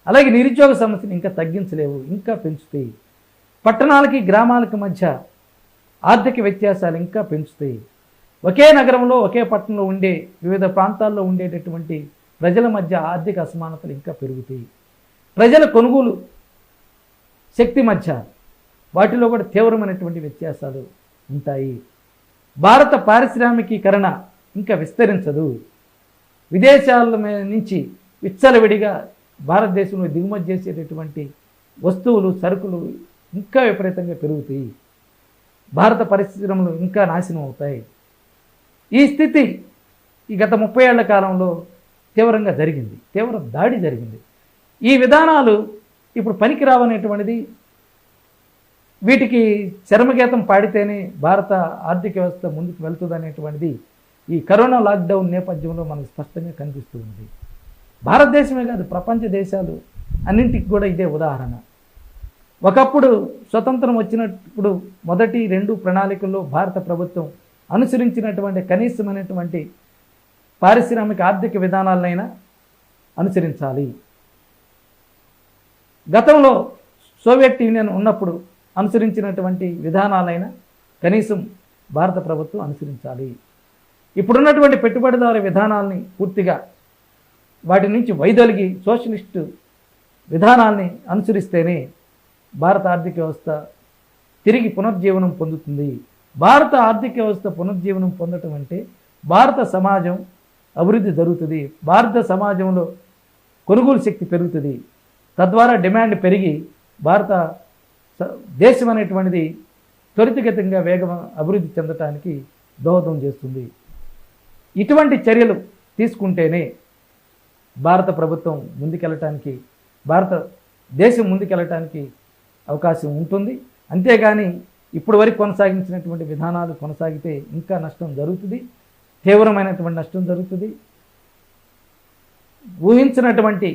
అలాగే నిరుద్యోగ సమస్యను ఇంకా తగ్గించలేవు, ఇంకా పెంచుతాయి. పట్టణాలకి గ్రామాలకి మధ్య ఆర్థిక వ్యత్యాసాలు ఇంకా పెంచుతాయి. ఒకే నగరంలో, ఒకే పట్టణంలో ఉండే వివిధ ప్రాంతాల్లో ఉండేటటువంటి ప్రజల మధ్య ఆర్థిక అసమానతలు ఇంకా పెరుగుతాయి. ప్రజల కొనుగోలు శక్తి మధ్య వాటిలో కూడా తీవ్రమైనటువంటి వ్యత్యాసాలు ఉంటాయి. భారత పారిశ్రామికీకరణ ఇంకా విస్తరించదు. విదేశాల నుంచి విచ్చలవిడిగా భారతదేశంలో దిగుమతి చేసేటటువంటి వస్తువులు, సరుకులు ఇంకా విపరీతంగా పెరుగుతాయి. భారత పరిశ్రమలు ఇంకా నాశనం అవుతాయి. ఈ స్థితి ఈ గత 30 ఏళ్ల కాలంలో తీవ్రంగా జరిగింది, తీవ్ర దాడి జరిగింది. ఈ విధానాలు ఇప్పుడు పనికిరావనేటువంటిది వీటికి చరమగీతం పాడితేనే భారత ఆర్థిక వ్యవస్థ ముందుకు వెళ్తుంది అనేటువంటిది ఈ కరోనా లాక్డౌన్ నేపథ్యంలో మనకు స్పష్టంగా కనిపిస్తూ ఉంది. భారతదేశమే కాదు, ప్రపంచ దేశాలు అన్నింటికి కూడా ఇదే ఉదాహరణ. ఒకప్పుడు స్వతంత్రం వచ్చినప్పుడు మొదటి 2 ప్రణాళికల్లో భారత ప్రభుత్వం అనుసరించినటువంటి కనీసమైనటువంటి పారిశ్రామిక ఆర్థిక విధానాలనైనా అనుసరించాలి. గతంలో సోవియట్ యూనియన్ ఉన్నప్పుడు అనుసరించినటువంటి విధానాలైనా కనీసం భారత ప్రభుత్వం అనుసరించాలి. ఇప్పుడున్నటువంటి పెట్టుబడిదారు విధానాల్ని పూర్తిగా వాటి నుంచి వైదొలిగి సోషలిస్టు విధానాల్ని అనుసరిస్తేనే భారత ఆర్థిక వ్యవస్థ తిరిగి పునర్జీవనం పొందుతుంది. భారత ఆర్థిక వ్యవస్థ పునర్జీవనం పొందటం అంటే భారత సమాజం అభివృద్ధి జరుగుతుంది, భారత సమాజంలో కొనుగోలు శక్తి పెరుగుతుంది, తద్వారా డిమాండ్ పెరిగి భారత దేశం అనేటువంటిది త్వరితగతంగా వేగం అభివృద్ధి చెందటానికి దోహదం చేస్తుంది. ఇటువంటి చర్యలు తీసుకుంటేనే భారత ప్రభుత్వం ముందుకెళ్ళటానికి, భారత దేశం ముందుకెళ్ళటానికి అవకాశం ఉంటుంది. అంతేగాని ఇప్పుడు వరకు కొనసాగించినటువంటి విధానాలు కొనసాగితే ఇంకా నష్టం జరుగుతుంది, తీవ్రమైనటువంటి నష్టం జరుగుతుంది. ఊహించినటువంటి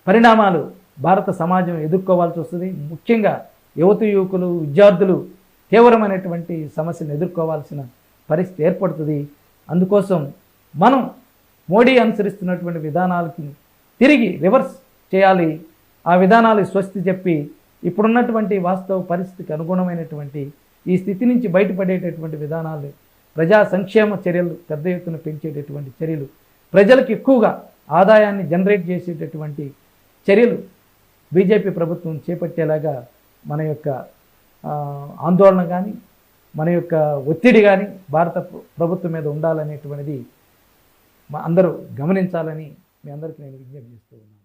పరిణామాలు భారత సమాజం ఎదుర్కోవాల్సి వస్తుంది. ముఖ్యంగా యువకులు, విద్యార్థులు తీవ్రమైనటువంటి సమస్యను ఎదుర్కోవాల్సిన పరిస్థితి ఏర్పడుతుంది. అందుకోసం మనం మోడీ అనుసరిస్తున్నటువంటి విధానాలకి తిరిగి రివర్స్ చేయాలి. ఆ విధానాలు స్వస్తి చెప్పి ఇప్పుడున్నటువంటి వాస్తవ పరిస్థితికి అనుగుణమైనటువంటి ఈ స్థితి నుంచి బయటపడేటటువంటి విధానాలు, ప్రజా సంక్షేమ చర్యలు, పెద్ద ఎత్తున పెంచేటటువంటి చర్యలు, ప్రజలకు ఎక్కువగా ఆదాయాన్ని జనరేట్ చేసేటటువంటి చర్యలు బీజేపీ ప్రభుత్వం చేపట్టేలాగా మన యొక్క ఆందోళన కానీ, మన యొక్క ఒత్తిడి కానీ భారత ప్రభుత్వం మీద ఉండాలనేటువంటిది అందరూ గమనించాలని మీ అందరికీ నేను విజ్ఞప్తి చేస్తూ ఉన్నాను.